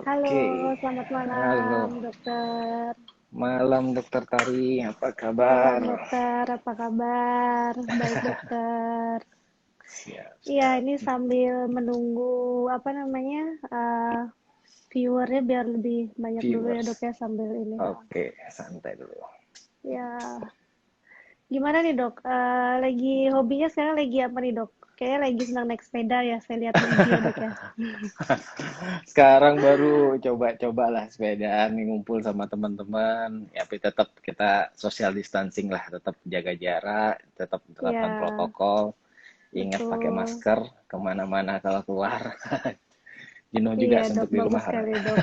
Halo, Oke, selamat malam, halo. dokter. Malam Dokter Tari, apa Malam, kabar? dokter. Apa kabar? Baik, dokter. Siap, Iya, siap. ini sambil menunggu apa namanya eh viewernya biar lebih banyak dulu ya, dok Viewers. ya, sambil ini. Oke, santai dulu. Ya, gimana nih, dok? Lagi hobinya sekarang lagi apa nih, dok? Kayaknya lagi senang naik sepeda ya, saya lihat di IG ya, dok ya. Sekarang baru coba-coba lah sepedaan, ngumpul sama teman-teman. Ya, tapi tetap kita social distancing lah, tetap jaga jarak, tetap terapkan Ya, protokol, ingat pakai betul. masker kemana-mana kalau keluar. Jenuh Iya, juga dok, suntuk di bagus rumah orang. sekali, dok.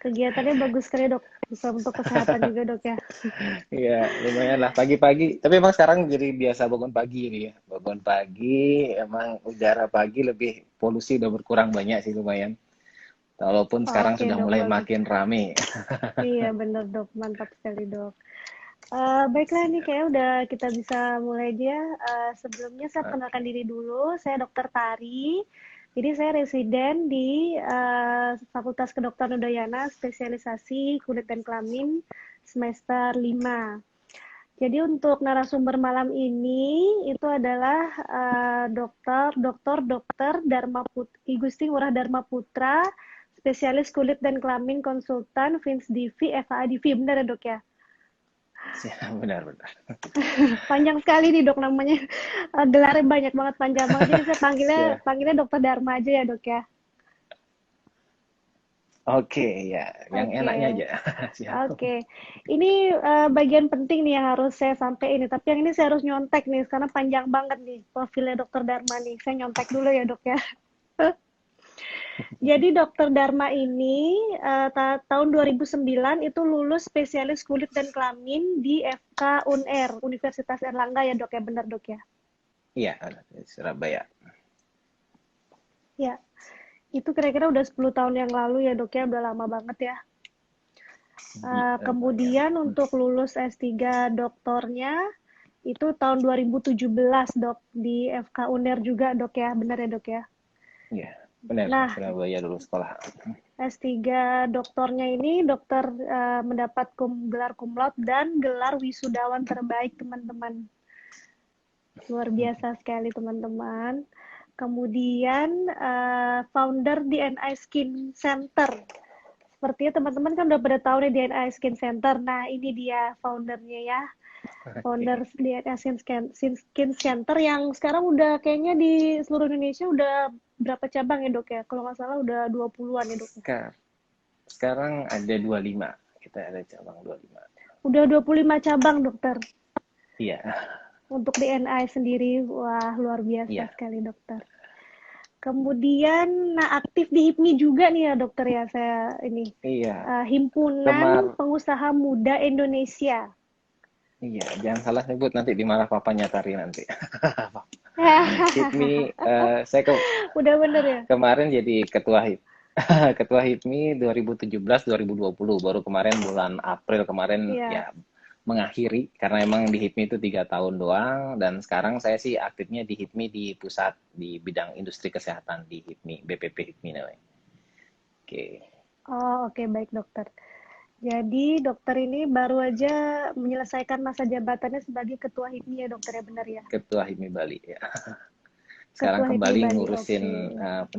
Kegiatannya bagus sekali, dok. Bisa untuk kesehatan juga, dok ya. Iya, lumayan lah pagi-pagi. Tapi emang sekarang jadi biasa bangun pagi ini ya. Bangun pagi, emang udara pagi lebih polusi udah berkurang banyak sih lumayan. Walaupun sekarang Oke, sudah dok, mulai bagus. makin rame. Iya, bener, dok. Mantap sekali, dok. Baiklah, nih Siap. kayak udah kita bisa mulai aja. Sebelumnya saya perkenalkan Oke. diri dulu. Saya Dokter Tari. Jadi saya residen di Fakultas Kedokteran Udayana, spesialisasi kulit dan kelamin semester 5. Jadi untuk narasumber malam ini itu adalah Dokter Igusti Ngurah Dharma Putra, spesialis kulit dan kelamin konsultan Fins Divi FA Divi, benar ya, dok ya? Siap, benar-benar. Panjang sekali nih, dok, namanya. Gelarnya banyak banget, panjang banget. Jadi saya panggilnya Siap. panggilnya Dokter Dharma aja ya, dok ya. Oke, ya, yang Oke. enaknya aja. Siap. Oke, ini bagian penting nih yang harus saya sampaikan ini. Tapi yang ini saya harus nyontek nih, karena panjang banget nih profilnya Dokter Dharma nih. Saya nyontek dulu ya, dok ya. Jadi Dokter Dharma ini tahun 2009 itu lulus spesialis kulit dan kelamin di FK UNR, Universitas Erlangga ya, dok ya, benar, dok ya. Iya, Surabaya. Ya, itu kira-kira udah 10 tahun yang lalu ya, dok ya, udah lama banget ya. Iya, lumayan. Kemudian untuk lulus S3 doktornya itu tahun 2017, dok, di FK UNER juga, dok ya, benar ya, dok ya. Iya, benar. Nah, Surabaya dulu sekolah. S3 doktornya ini dokter mendapat gelar cum laude dan gelar wisudawan terbaik, teman-teman. Luar biasa sekali, teman-teman. Kemudian founder DNI Skin Center. Sepertinya teman-teman kan udah pada tahu nih DNI Skin Center. Nah, ini dia foundernya ya. Founder Oke. DNI Skin Center yang sekarang udah kayaknya di seluruh Indonesia udah berapa cabang ya, dok ya? Kalau nggak salah udah 20-an ya, dok ya. Sekarang ada 25. Kita ada cabang 25. Udah 25 cabang, dokter. Iya, Untuk DNI sendiri, wah, luar biasa iya, sekali, dokter. Kemudian, nah, aktif di HIPMI juga nih ya, dokter ya, saya ini. iya. Himpunan Kemar, Pengusaha Muda Indonesia. iya. Jangan salah nyebut nanti dimarah papanya Tari nanti. HIPMI, saya Udah bener ya? kemarin jadi ketua ketua HIPMI 2017-2020. Baru kemarin bulan April kemarin Iya. ya mengakhiri karena emang di HIPMI itu 3 tahun doang dan sekarang saya sih aktifnya di HIPMI di pusat di bidang industri kesehatan di HIPMI BPP HIPMI namanya. Oke, Oh, oke, baik, dokter. Jadi dokter ini baru aja menyelesaikan masa jabatannya sebagai ketua HIPMI ya, dokter ya, benar ya? ketua HIPMI Bali ya. Sekarang Ketua HIPMI kembali Bali, ngurusin oke.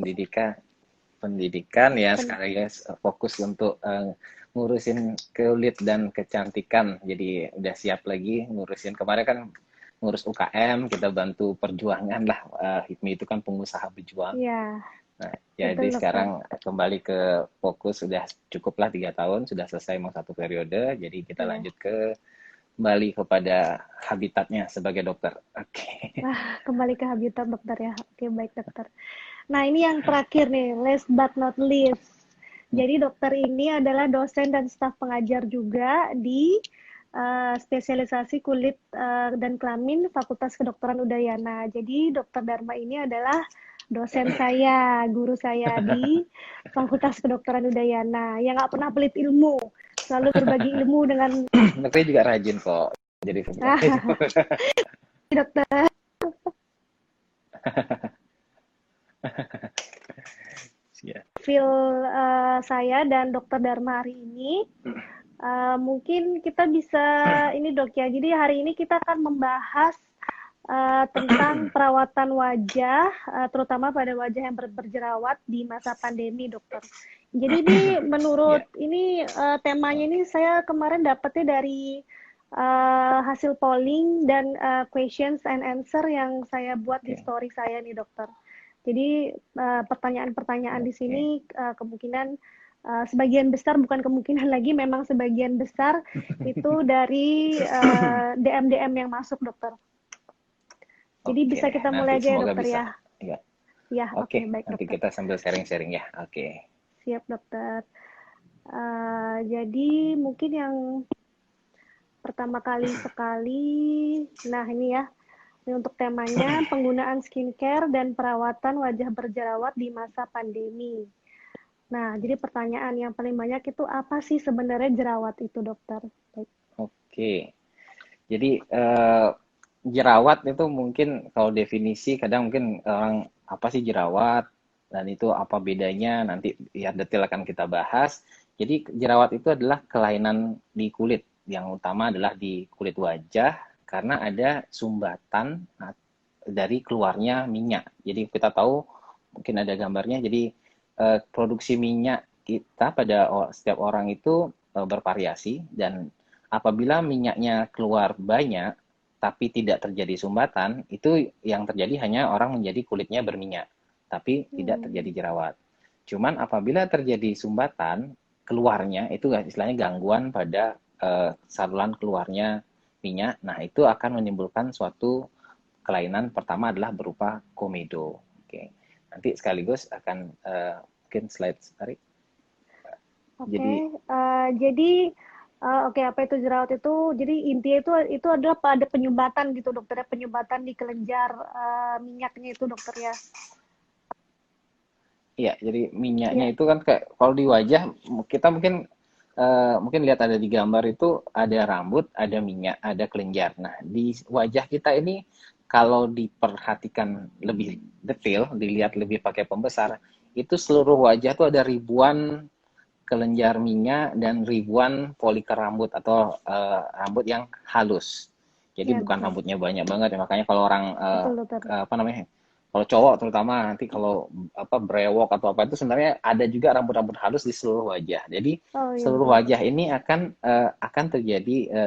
pendidikan ya Pen- sekaligus fokus untuk ngurusin kulit dan kecantikan. Jadi udah siap lagi ngurusin kemarin kan ngurus UKM, kita bantu perjuangan lah. HIPMI itu kan pengusaha berjuang. ya, Nah, betul, jadi dokter. sekarang kembali ke fokus sudah cukuplah 3 tahun, sudah selesai mau satu periode. Jadi kita Ya. lanjut kembali kepada habitatnya sebagai dokter. Oke. Kembali ke habitat, dokter ya. Oke, baik, dokter. Nah, ini yang terakhir nih, last but not least. Jadi dokter ini adalah dosen dan staf pengajar juga di spesialisasi kulit dan kelamin Fakultas Kedokteran Udayana. Jadi dokter Dharma ini adalah dosen saya, guru saya di Fakultas Kedokteran Udayana yang nggak pernah pelit ilmu, selalu berbagi ilmu dengan Dokternya juga rajin kok. Jadi itu. dokter. Siap. profil saya dan Dokter Dharma hari ini. Mungkin kita bisa ini dok ya. Jadi hari ini kita akan membahas tentang perawatan wajah, terutama pada wajah yang berjerawat di masa pandemi, dokter. Jadi ini menurut ini temanya ini saya kemarin dapetnya dari hasil polling dan questions and answer yang saya buat di story saya nih, dokter. Jadi pertanyaan-pertanyaan di sini kemungkinan sebagian besar, bukan kemungkinan lagi, memang sebagian besar itu dari DM-DM yang masuk, dokter. Jadi bisa kita mulai aja ya, dokter bisa. Ya. Ya, oke, baik, nanti dokter. Kita sambil sharing-sharing ya. Siap, dokter. Jadi mungkin yang pertama kali sekali, nah ini ya, ini untuk temanya penggunaan skincare dan perawatan wajah berjerawat di masa pandemi. Nah, jadi pertanyaan yang paling banyak itu apa sih sebenarnya jerawat itu, dokter? Oke. Jadi jerawat itu mungkin kalau definisi kadang mungkin orang apa sih jerawat dan itu apa bedanya, nanti ya detail akan kita bahas. Jadi jerawat itu adalah kelainan di kulit, yang utama adalah di kulit wajah karena ada sumbatan dari keluarnya minyak. Jadi kita tahu mungkin ada gambarnya. Jadi produksi minyak kita pada setiap orang itu bervariasi, dan apabila minyaknya keluar banyak tapi tidak terjadi sumbatan, itu yang terjadi hanya orang menjadi kulitnya berminyak, tapi tidak terjadi jerawat. Cuman apabila terjadi sumbatan, keluarnya itu istilahnya gangguan pada saluran keluarnya minyak, nah itu akan menimbulkan suatu kelainan. Pertama adalah berupa komedo. Oke. Nanti sekaligus akan mungkin slide tarik. Jadi apa itu jerawat itu? Jadi intinya itu adalah pada penyumbatan gitu, dokter, penyumbatan di kelenjar minyaknya itu, dokter ya. Iya, jadi minyaknya itu kan kayak kalau di wajah kita mungkin lihat ada di gambar itu ada rambut, ada minyak, ada kelenjar. Nah, di wajah kita ini kalau diperhatikan lebih detail, dilihat lebih pakai pembesar, itu seluruh wajah tuh ada ribuan kelenjar minyak dan ribuan folikel rambut atau rambut yang halus. Jadi bukan rambutnya banyak banget ya, makanya kalau orang kalau cowok terutama nanti kalau brewok atau apa itu sebenarnya ada juga rambut-rambut halus di seluruh wajah. Jadi seluruh wajah ini akan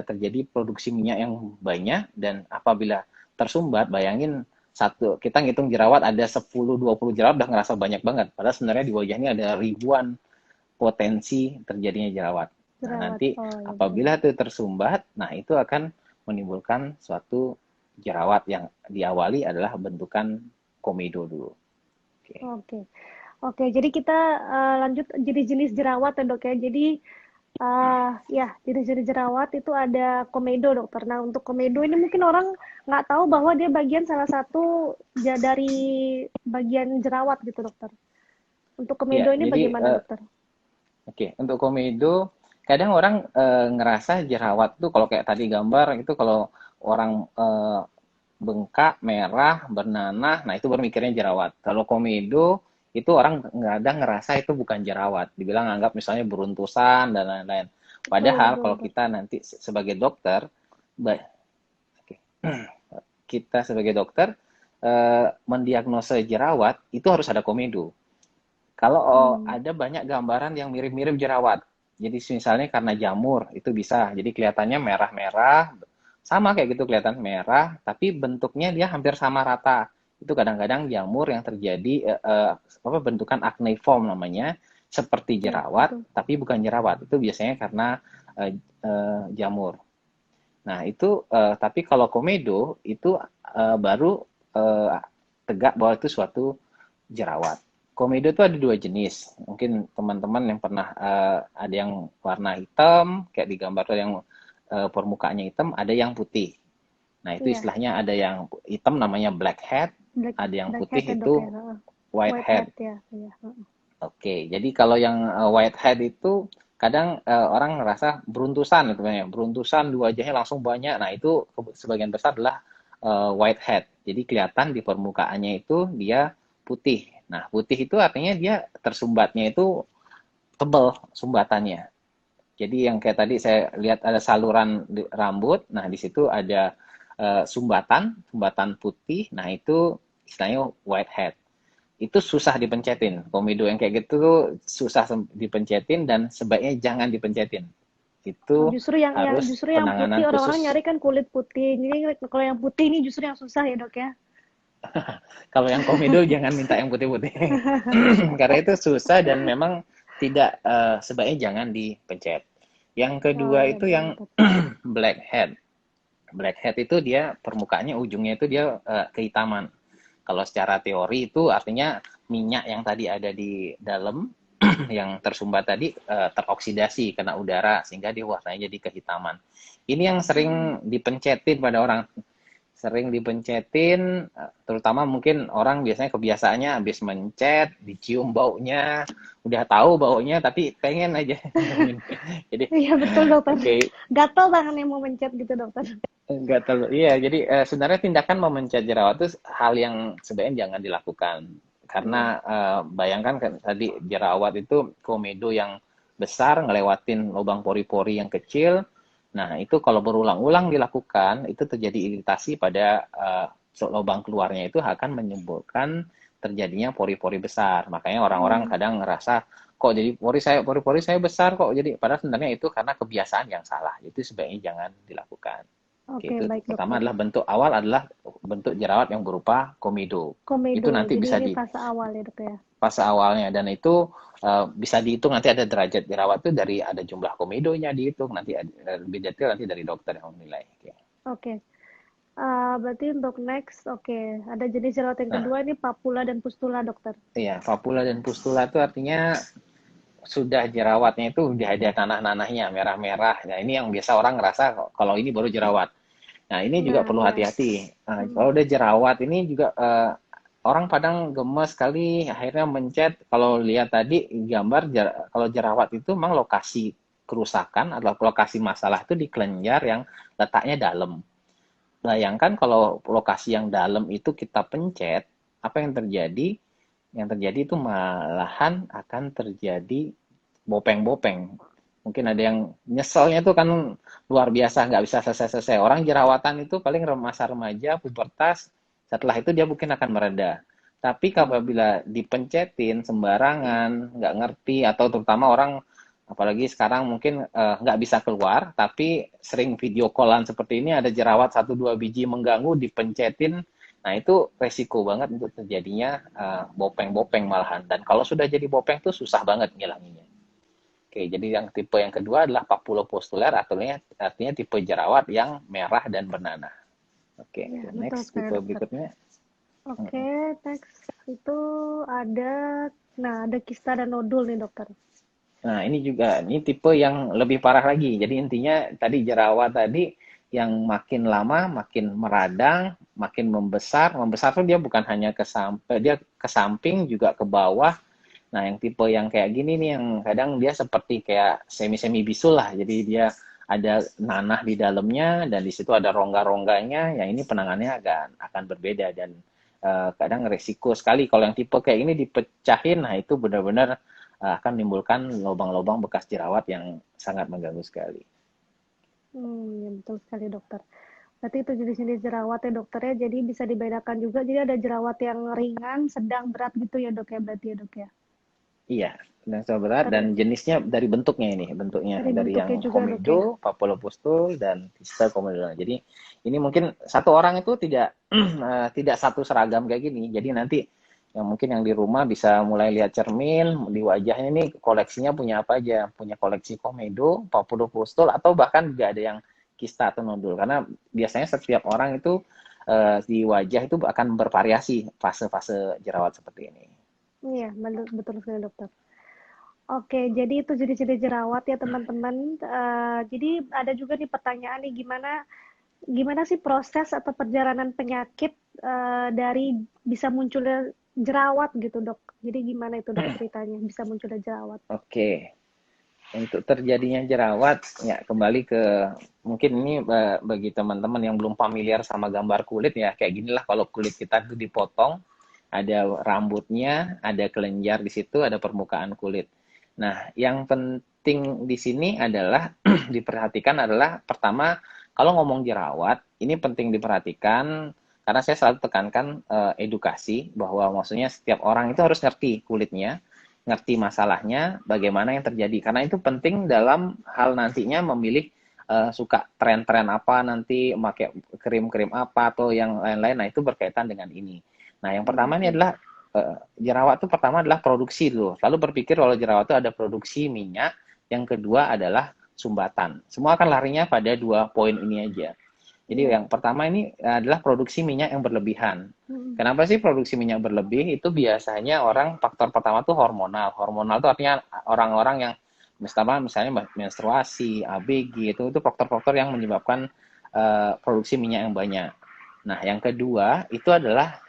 terjadi produksi minyak yang banyak, dan apabila tersumbat, bayangin kita ngitung jerawat ada 10-20 jerawat udah ngerasa banyak banget. Padahal sebenarnya di wajah ini ada ribuan potensi terjadinya jerawat. Nah, nanti apabila itu tersumbat, nah itu akan menimbulkan suatu jerawat yang diawali adalah bentukan komedo dulu. Oke. Jadi kita lanjut jenis-jenis jerawat ya, dok ya. Jadi jenis-jenis jerawat itu ada komedo, dokter. Nah, untuk komedo ini mungkin orang nggak tahu bahwa dia salah satu dari bagian jerawat gitu, dokter. Untuk komedo ini bagaimana, dokter? Oke, untuk komedo kadang orang ngerasa jerawat tuh kalau kayak tadi gambar itu kalau orang bengkak, merah, bernanah, nah itu bermikirnya jerawat. Kalau komedo itu orang kadang ngerasa itu bukan jerawat, dibilang anggap misalnya beruntusan dan lain-lain. Padahal kalau kita nanti sebagai dokter, kita sebagai dokter mendiagnosa jerawat itu harus ada komedo. Kalau ada banyak gambaran yang mirip-mirip jerawat, jadi misalnya karena jamur itu bisa, jadi kelihatannya merah-merah, sama kayak gitu kelihatan merah, tapi bentuknya dia hampir sama rata. Itu kadang-kadang jamur yang terjadi bentukan acneiform namanya, seperti jerawat, tapi bukan jerawat. Itu biasanya karena jamur. Nah itu, tapi kalau komedo itu baru tegak bahwa itu suatu jerawat. Komedo itu ada dua jenis. Mungkin teman-teman yang pernah ada yang warna hitam, kayak di gambar tuh yang permukaannya hitam, ada yang putih. Nah itu istilahnya ada yang hitam namanya blackhead, ada yang putih itu whitehead. Oke, jadi kalau yang whitehead itu kadang orang ngerasa beruntusan gitu ya, beruntusan di wajahnya langsung banyak. Nah itu sebagian besar adalah whitehead. Jadi kelihatan di permukaannya itu dia putih. Nah, putih itu artinya dia tersumbatnya itu tebal sumbatannya. Jadi yang kayak tadi saya lihat ada saluran di rambut, nah di situ ada sumbatan putih, nah itu istilahnya whitehead. Itu susah dipencetin. Komedo yang kayak gitu tuh susah dipencetin dan sebaiknya jangan dipencetin. Oh, Itu harus justru yang putih penanganan orang-orang khusus. nyari kan kulit putih. Jadi kalau yang putih ini justru yang susah ya dok ya. Kalau yang komedo jangan minta yang putih-putih. Karena itu susah dan memang tidak sebaiknya jangan dipencet. Yang Oh kedua iya itu betul yang betul. blackhead. Blackhead itu dia permukaannya ujungnya itu dia kehitaman. Kalau secara teori itu artinya minyak yang tadi ada di dalam yang tersumbat tadi teroksidasi kena udara sehingga dia warnanya jadi kehitaman. Ini yang Hmm. sering dipencetin pada orang, sering dipencetin, terutama mungkin orang biasanya kebiasaannya habis mencet, dicium baunya, udah tahu baunya tapi pengen aja nyiumin. Jadi Iya betul dokter. oke, Gatel tangannya mau mencet gitu dokter. enggak terlalu. Iya, jadi sebenarnya tindakan memencet jerawat itu hal yang sebenarnya jangan dilakukan. Karena Iya. bayangkan kan tadi jerawat itu komedo yang besar ngelewatin lubang pori-pori yang kecil. Nah, itu kalau berulang-ulang dilakukan, itu terjadi iritasi pada lubang keluarnya itu akan menimbulkan terjadinya pori-pori besar. Makanya orang-orang Hmm. kadang ngerasa kok jadi pori-pori saya besar kok jadi padahal sebenarnya itu karena kebiasaan yang salah. Itu sebaiknya jangan dilakukan. Oke, Oke itu baik pertama dokter. adalah bentuk awal adalah bentuk jerawat yang berupa komedo. Itu Komedo. nanti Jadi bisa ini di fase awal ya dok ya. fase awalnya dan itu bisa dihitung nanti ada derajat jerawat itu dari ada jumlah komedonya dihitung nanti lebih detail nanti dari dokter yang menilai. Oke. Oke. Berarti untuk next, oke. Ada jenis jerawat yang Nah, kedua ini papula dan pustula dokter. iya, papula dan pustula itu artinya sudah jerawatnya itu udah ada nanah-nanahnya merah-merah. Nah, ini yang biasa orang ngerasa kalau ini baru jerawat. Nah, ini juga Nah perlu ya. hati-hati. Nah, Hmm. kalau udah jerawat ini juga orang Padang gemes sekali akhirnya mencet. Kalau lihat tadi gambar kalau jerawat itu memang lokasi kerusakan atau lokasi masalah itu di kelenjar yang letaknya dalam. Bayangkan kalau lokasi yang dalam itu kita pencet, apa yang terjadi? Yang terjadi itu malahan akan terjadi bopeng-bopeng. Mungkin ada yang nyeselnya tuh kan luar biasa, nggak bisa selesai-selesai. Orang jerawatan itu paling masa remaja, pubertas, setelah itu dia mungkin akan mereda. Tapi Hmm. apabila dipencetin sembarangan, nggak ngerti, atau terutama orang, apalagi sekarang mungkin nggak bisa keluar, tapi sering video callan seperti ini, ada jerawat satu dua biji mengganggu, dipencetin, nah itu resiko banget untuk terjadinya bopeng-bopeng malahan. Dan kalau sudah jadi bopeng tuh susah banget ngilanginnya. Oke, jadi yang tipe yang kedua adalah papulopustular, artinya tipe jerawat yang merah dan bernanah. Oke, Ya betul next sekali tipe dokter. berikutnya. Oke, next itu ada, nah ada kista dan nodul nih dokter. Nah, ini tipe yang lebih parah lagi. Jadi intinya tadi jerawat tadi yang makin lama makin meradang, makin membesar. Membesar tuh dia bukan hanya dia ke samping juga ke bawah. Nah, yang tipe yang kayak gini nih yang kadang dia seperti kayak semi-semi bisul lah. Jadi dia ada nanah di dalamnya dan di situ ada rongga-rongganya. Yang ini penanganannya akan berbeda dan kadang resiko sekali kalau yang tipe kayak ini dipecahin. Nah, itu benar-benar akan menimbulkan lubang-lubang bekas jerawat yang sangat mengganggu sekali. Ya betul sekali dokter. Berarti itu jenis-jenis jerawat ya dokter ya. Jadi bisa dibedakan juga. Jadi ada jerawat yang ringan, sedang, berat gitu ya dok ya berarti ya dok ya. Iya, dan coba berat dan jenisnya dari bentuknya ini, bentuknya Dari dari yang bentuknya juga dok komedo, ya. papulopustul dan kista komedo. Jadi ini mungkin satu orang itu tidak tidak satu seragam kayak gini. Jadi nanti yang mungkin yang di rumah bisa mulai lihat cermin di wajahnya ini koleksinya punya apa aja, punya koleksi komedo, papulopustul atau bahkan juga ada yang kista atau nodul karena biasanya setiap orang itu di wajah itu akan bervariasi fase-fase jerawat seperti ini. Iya, betul, betul sekali dokter. Oke, jadi itu jenis-jenis jerawat ya teman-teman. Jadi ada juga nih pertanyaan nih gimana gimana sih proses atau perjalanan penyakit dari bisa munculnya jerawat gitu dok. Jadi gimana itu dok ceritanya bisa munculnya jerawat? Oke, untuk terjadinya jerawat, ya kembali ke mungkin ini bagi teman-teman yang belum familiar sama gambar kulit ya, kayak ginilah kalau kulit kita itu dipotong. ada rambutnya, ada kelenjar di situ, ada permukaan kulit. Nah, yang penting di sini adalah diperhatikan adalah pertama, kalau ngomong jerawat, ini penting diperhatikan karena saya selalu tekankan edukasi bahwa maksudnya setiap orang itu harus ngerti kulitnya, ngerti masalahnya, bagaimana yang terjadi. Karena itu penting dalam hal nantinya memilih suka tren-tren apa nanti, pakai krim-krim apa atau yang lain-lain. Nah, itu berkaitan dengan ini. Nah, yang pertama ini adalah jerawat itu pertama adalah produksi dulu. Lalu berpikir kalau jerawat itu ada produksi minyak, yang kedua adalah sumbatan. Semua akan larinya pada dua poin ini aja. Jadi yang pertama ini adalah produksi minyak yang berlebihan. Kenapa sih produksi minyak berlebih? Itu biasanya orang faktor pertama tuh hormonal. Hormonal itu artinya orang-orang yang misalnya menstruasi, ABG itu faktor-faktor yang menyebabkan produksi minyak yang banyak. Nah, yang kedua itu adalah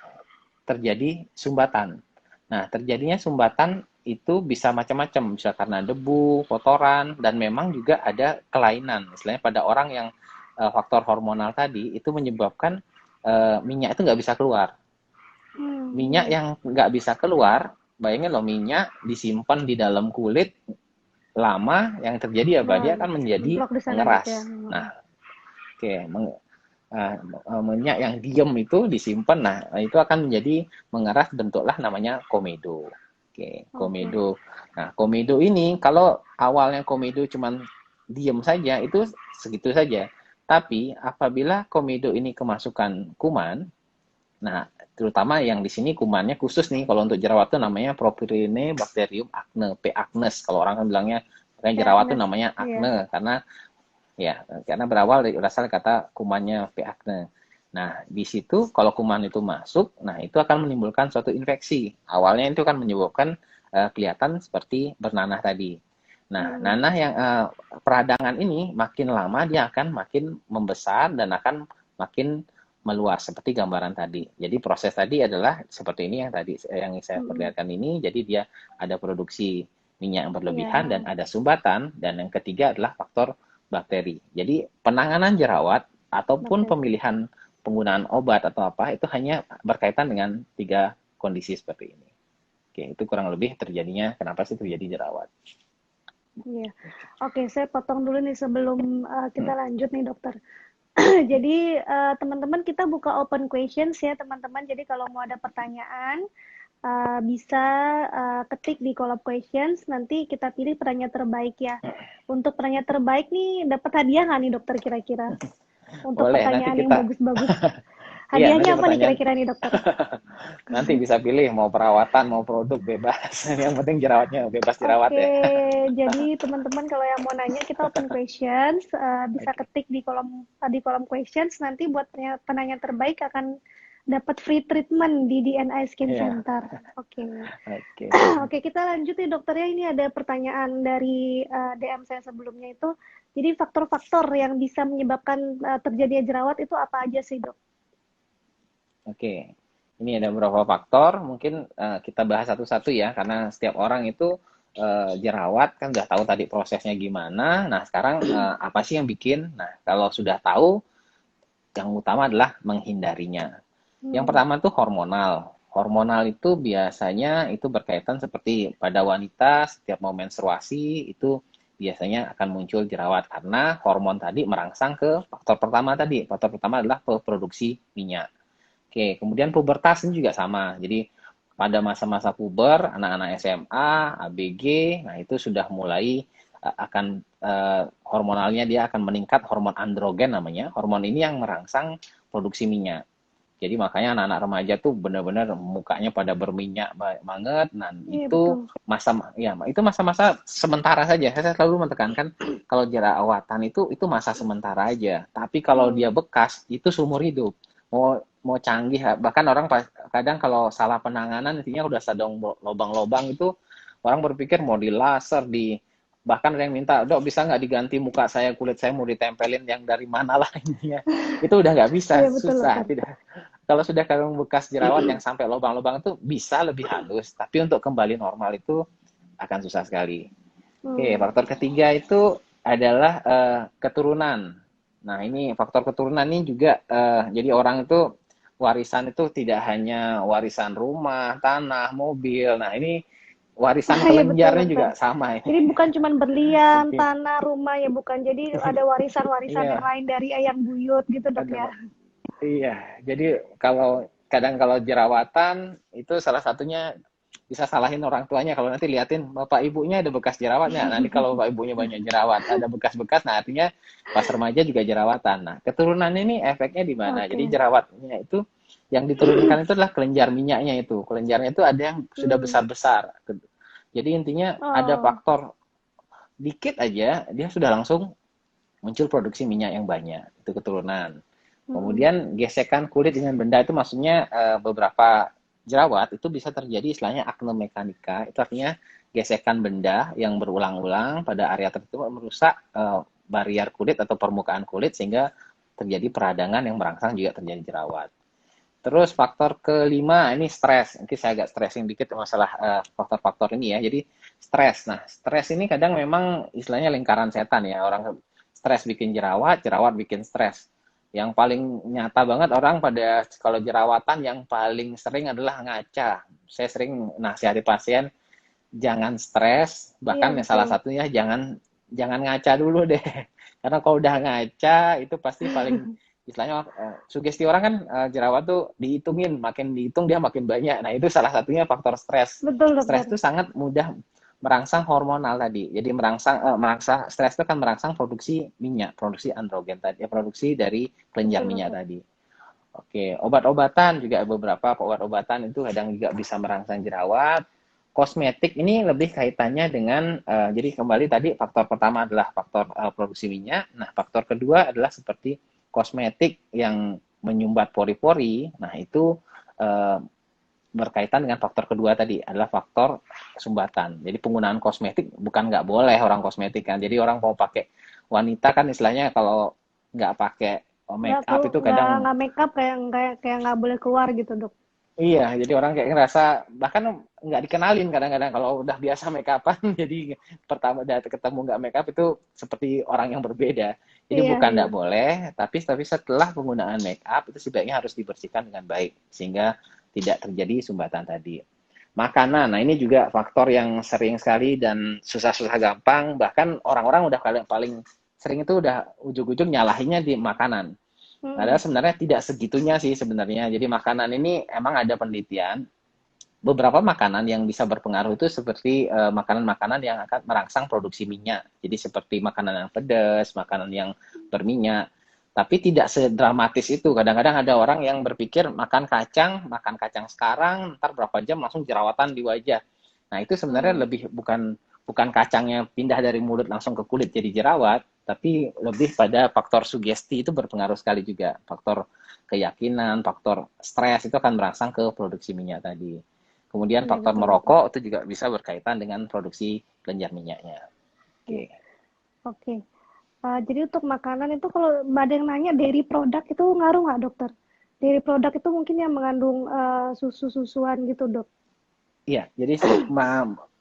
terjadi sumbatan. Nah, terjadinya sumbatan itu bisa macam-macam, bisa karena debu, kotoran, dan memang juga ada kelainan. Istilahnya pada orang yang faktor hormonal tadi itu menyebabkan minyak itu nggak bisa keluar. Minyak yang nggak bisa keluar, bayangin loh, minyak disimpan di dalam kulit lama, yang terjadi apa? Dia akan menjadi mengeras. Nah, oke, minyak yang diem itu disimpan, nah itu akan menjadi mengeras, bentuklah namanya komedo. Oke, komedo. Nah, komedo ini kalau awalnya komedo cuman diem saja itu segitu saja. Tapi apabila komedo ini kemasukan kuman, nah terutama yang di sini kumannya khusus nih, kalau untuk jerawat itu namanya Propyrenebacterium acne, P. acnes. Kalau orang kan bilangnya jerawat itu namanya acne, karena berawal dari berasal kata kumannya P. acne. Nah, di situ kalau kuman itu masuk, nah itu akan menimbulkan suatu infeksi. Awalnya itu kan menyebabkan kelihatan seperti bernanah tadi. Nah, nanah yang peradangan ini makin lama dia akan makin membesar dan akan makin meluas seperti gambaran tadi. Jadi proses tadi adalah seperti ini yang tadi yang saya perlihatkan ini. Jadi dia ada produksi minyak yang berlebihan dan ada sumbatan, dan yang ketiga adalah faktor bakteri. Jadi penanganan jerawat ataupun pemilihan penggunaan obat atau apa itu hanya berkaitan dengan 3 kondisi seperti ini. Oke, itu kurang lebih terjadinya kenapa sih terjadi jerawat. Iya. Oke, saya potong dulu nih sebelum kita lanjut nih, dokter. Jadi teman-teman kita buka open questions ya, teman-teman. Jadi kalau mau ada pertanyaan bisa ketik di kolom questions, nanti kita pilih pertanyaan terbaik ya. Untuk pertanyaan terbaik nih dapat hadiah nggak nih, dokter, kira-kira? Untuk boleh, pertanyaan yang bagus-bagus. Hadiahnya apa nih kira-kira nih, dokter? Nanti bisa pilih mau perawatan, mau produk, bebas. Yang penting jerawatnya bebas jerawat ya. Oke, jadi teman-teman kalau yang mau nanya kita open questions, bisa ketik di kolom questions, nanti buat penanya terbaik akan dapat free treatment di DNI Skin Center. Oke. Oke, kita lanjut nih, dokter ya. Ini ada pertanyaan dari DM saya sebelumnya itu. Jadi faktor-faktor yang bisa menyebabkan terjadinya jerawat itu apa aja sih, dok? Oke, ini ada beberapa faktor. Mungkin kita bahas satu-satu ya, karena setiap orang itu jerawat kan udah tahu tadi prosesnya gimana. Nah, sekarang apa sih yang bikin? Nah, kalau sudah tahu, yang utama adalah menghindarinya. Yang pertama tuh hormonal. Hormonal itu biasanya itu berkaitan seperti pada wanita setiap mau menstruasi itu biasanya akan muncul jerawat karena hormon tadi merangsang ke faktor pertama tadi. Faktor pertama adalah produksi minyak. Oke, kemudian pubertas ini juga sama. Jadi pada masa-masa puber, anak-anak SMA, ABG, nah itu sudah mulai akan hormonalnya dia akan meningkat, hormon androgen namanya. Hormon ini yang merangsang produksi minyak. Jadi makanya anak-anak remaja tuh benar-benar mukanya pada berminyak banget. Nah, itu masa-masa sementara saja. Saya selalu menekankan kalau jerawatan itu masa sementara aja. Tapi kalau dia bekas itu seumur hidup. Mau canggih, bahkan orang kadang kalau salah penanganan intinya udah sedang lobang-lobang itu orang berpikir mau di laser, bahkan ada yang minta, dok bisa nggak diganti muka saya, kulit saya mau ditempelin yang dari mana lah ininya. Itu udah nggak bisa, susah. Tidak. Kalau sudah kalian bekas jerawat yang sampai lubang-lubang itu bisa lebih halus, tapi untuk kembali normal itu akan susah sekali. Oke, faktor ketiga itu adalah keturunan. Nah, ini faktor keturunan ini juga jadi orang itu warisan itu tidak hanya warisan rumah, tanah, mobil. Nah, ini warisan Iya betul kelenjarnya juga dokter. sama ini. Jadi bukan cuma berlian, Oke. tanah, rumah ya bukan. Jadi ada warisan-warisan yang Iya, lain dari ayam buyut gitu dok ada ya. iya. Jadi kalau kadang kalau jerawatan itu salah satunya bisa salahin orang tuanya kalau nanti liatin bapak ibunya ada bekas jerawatnya. Nanti kalau bapak ibunya banyak jerawat, ada bekas-bekas, nah artinya pas remaja juga jerawatan. Nah, keturunan ini efeknya di mana? Jadi Oke. jerawatnya itu yang diturunkan itu adalah kelenjar minyaknya itu. Kelenjarnya itu ada yang sudah Hmm. besar-besar. Jadi intinya ada Oh. faktor dikit aja dia sudah langsung muncul produksi minyak yang banyak. Itu keturunan. Hmm. Kemudian gesekan kulit dengan benda itu maksudnya beberapa jerawat itu bisa terjadi istilahnya akne mekanika. Itu artinya gesekan benda yang berulang-ulang pada area tertentu merusak barrier kulit atau permukaan kulit sehingga terjadi peradangan yang merangsang juga terjadi jerawat. Terus faktor kelima ini stres. Nanti saya agak stressing dikit masalah faktor-faktor ini ya. Jadi stres. Nah, stres ini kadang memang istilahnya lingkaran setan ya. Orang stres bikin jerawat, jerawat bikin stres. Yang paling nyata banget orang pada kalau jerawatan yang paling sering adalah ngaca. Saya sering nasihati pasien jangan stres, Iya bahkan salah betul. satunya jangan jangan ngaca dulu deh. Karena kalau udah ngaca itu pasti paling istilahnya sugesti orang kan jerawat tuh dihitungin, makin dihitung dia makin banyak. Nah, itu salah satunya faktor stres. Betul Stres dokter. itu sangat mudah merangsang hormonal tadi. Jadi merangsang stres itu kan merangsang produksi minyak, produksi androgen tadi, ya, produksi dari kelenjar Betul minyak dokter. tadi. Oke, obat-obatan juga beberapa obat-obatan itu kadang juga bisa merangsang jerawat. Kosmetik ini lebih kaitannya dengan jadi kembali tadi faktor pertama adalah faktor produksi minyak. Nah, faktor kedua adalah seperti kosmetik yang menyumbat pori-pori. Nah, itu eh, berkaitan dengan faktor kedua tadi adalah faktor sumbatan. Jadi penggunaan kosmetik bukan nggak boleh orang kosmetik kan. Jadi orang mau pakai wanita kan istilahnya kalau nggak pakai make up itu kadang Nggak make up kayak nggak boleh keluar gitu dok. iya, jadi orang kayak ngerasa bahkan nggak dikenalin kadang-kadang kalau udah biasa make upan, jadi pertama udah ketemu nggak make up itu seperti orang yang berbeda. Jadi Iya bukan iya. nggak boleh, tapi setelah penggunaan make up itu sebaiknya harus dibersihkan dengan baik sehingga tidak terjadi sumbatan tadi. Makanan, nah ini juga faktor yang sering sekali dan susah-susah gampang, bahkan orang-orang udah paling paling sering itu udah ujung-ujung nyalahinnya di makanan. Hmm. Padahal sebenarnya tidak segitunya sih sebenarnya. Jadi makanan ini emang ada penelitian. Beberapa makanan yang bisa berpengaruh itu seperti makanan-makanan yang akan merangsang produksi minyak. Jadi seperti makanan yang pedas, makanan yang berminyak. Tapi tidak sedramatis itu. Kadang-kadang ada orang yang berpikir makan kacang sekarang, ntar berapa jam langsung jerawatan di wajah. Nah, itu sebenarnya Hmm. lebih bukan bukan kacangnya pindah dari mulut langsung ke kulit jadi jerawat, tapi lebih pada faktor sugesti itu berpengaruh sekali juga. Faktor keyakinan, faktor stres itu akan merangsang ke produksi minyak tadi. Kemudian Iya faktor betul dokter. merokok itu juga bisa berkaitan dengan produksi kelenjar minyaknya. Iya. Oke. Oke. Jadi untuk makanan itu kalau ada yang nanya dairy product itu ngaruh nggak dokter? Dairy product itu mungkin yang mengandung susu-susuan gitu dok. Iya, jadi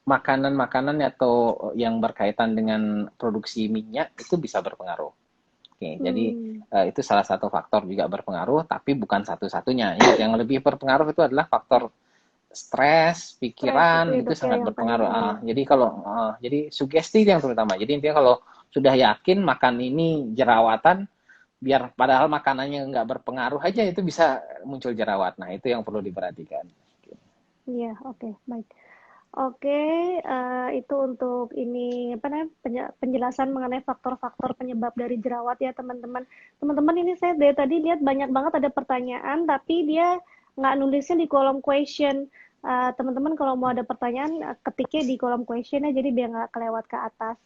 makanan-makanan atau yang berkaitan dengan produksi minyak itu bisa berpengaruh. Oke, jadi Hmm. itu salah satu faktor juga berpengaruh, tapi bukan satu-satunya. Yang lebih berpengaruh itu adalah faktor stres, Stres itu pikiran ya itu dok ya sangat yang tadi. berpengaruh. Iya. Jadi kalau jadi sugesti yang terutama. Jadi intinya kalau sudah yakin makan ini jerawatan, biar padahal makanannya nggak berpengaruh aja itu bisa muncul jerawat. Nah itu yang perlu diperhatikan. Iya, oke, baik. Oke, itu untuk ini apa namanya penjelasan mengenai faktor-faktor penyebab dari jerawat ya teman-teman. Teman-teman ini saya dari tadi lihat banyak banget ada pertanyaan, tapi dia nggak nulisnya di kolom question. Teman-teman kalau mau ada pertanyaan ketiknya di kolom question ya, jadi biar nggak kelewat ke atas.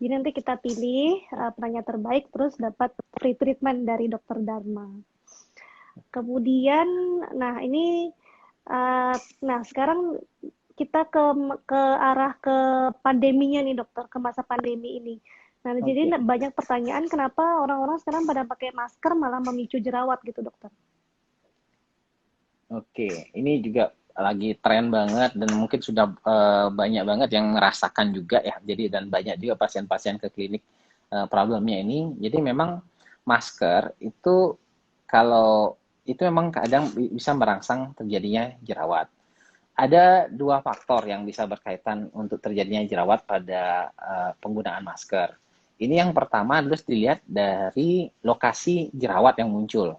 Jadi nanti kita pilih penanya terbaik terus dapat free treatment dari Dokter Dharma. Kemudian, nah ini, nah sekarang kita ke arah ke pandeminya nih dokter, ke masa pandemi ini. Nah jadi Oke. banyak pertanyaan kenapa orang-orang sekarang pada pakai masker malah memicu jerawat gitu dokter. Oke, ini juga lagi tren banget dan mungkin sudah banyak banget yang merasakan juga ya. Jadi dan banyak juga pasien-pasien ke klinik problemnya ini. Jadi memang masker itu kalau itu memang kadang bisa merangsang terjadinya jerawat. Ada dua faktor yang bisa berkaitan untuk terjadinya jerawat pada penggunaan masker. Ini yang pertama harus dilihat dari lokasi jerawat yang muncul.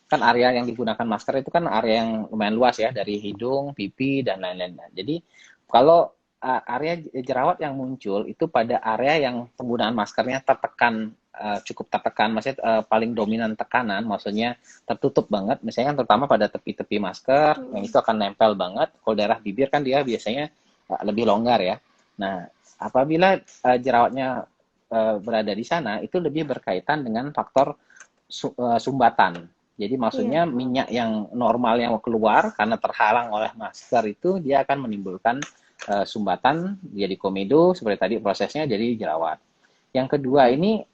Kan area yang digunakan masker itu kan area yang lumayan luas ya, dari hidung, pipi, dan lain-lain. Jadi kalau area jerawat yang muncul itu pada area yang penggunaan maskernya tertekan, cukup tertekan, maksudnya paling dominan tekanan, maksudnya tertutup banget, misalnya kan terutama pada tepi-tepi masker, yang itu akan nempel banget. Kalau daerah bibir kan dia biasanya lebih longgar ya. Nah, apabila jerawatnya berada di sana, itu lebih berkaitan dengan faktor sumbatan. Jadi maksudnya minyak yang normal yang keluar karena terhalang oleh masker itu dia akan menimbulkan sumbatan, jadi komedo seperti tadi prosesnya jadi jerawat. Yang kedua ini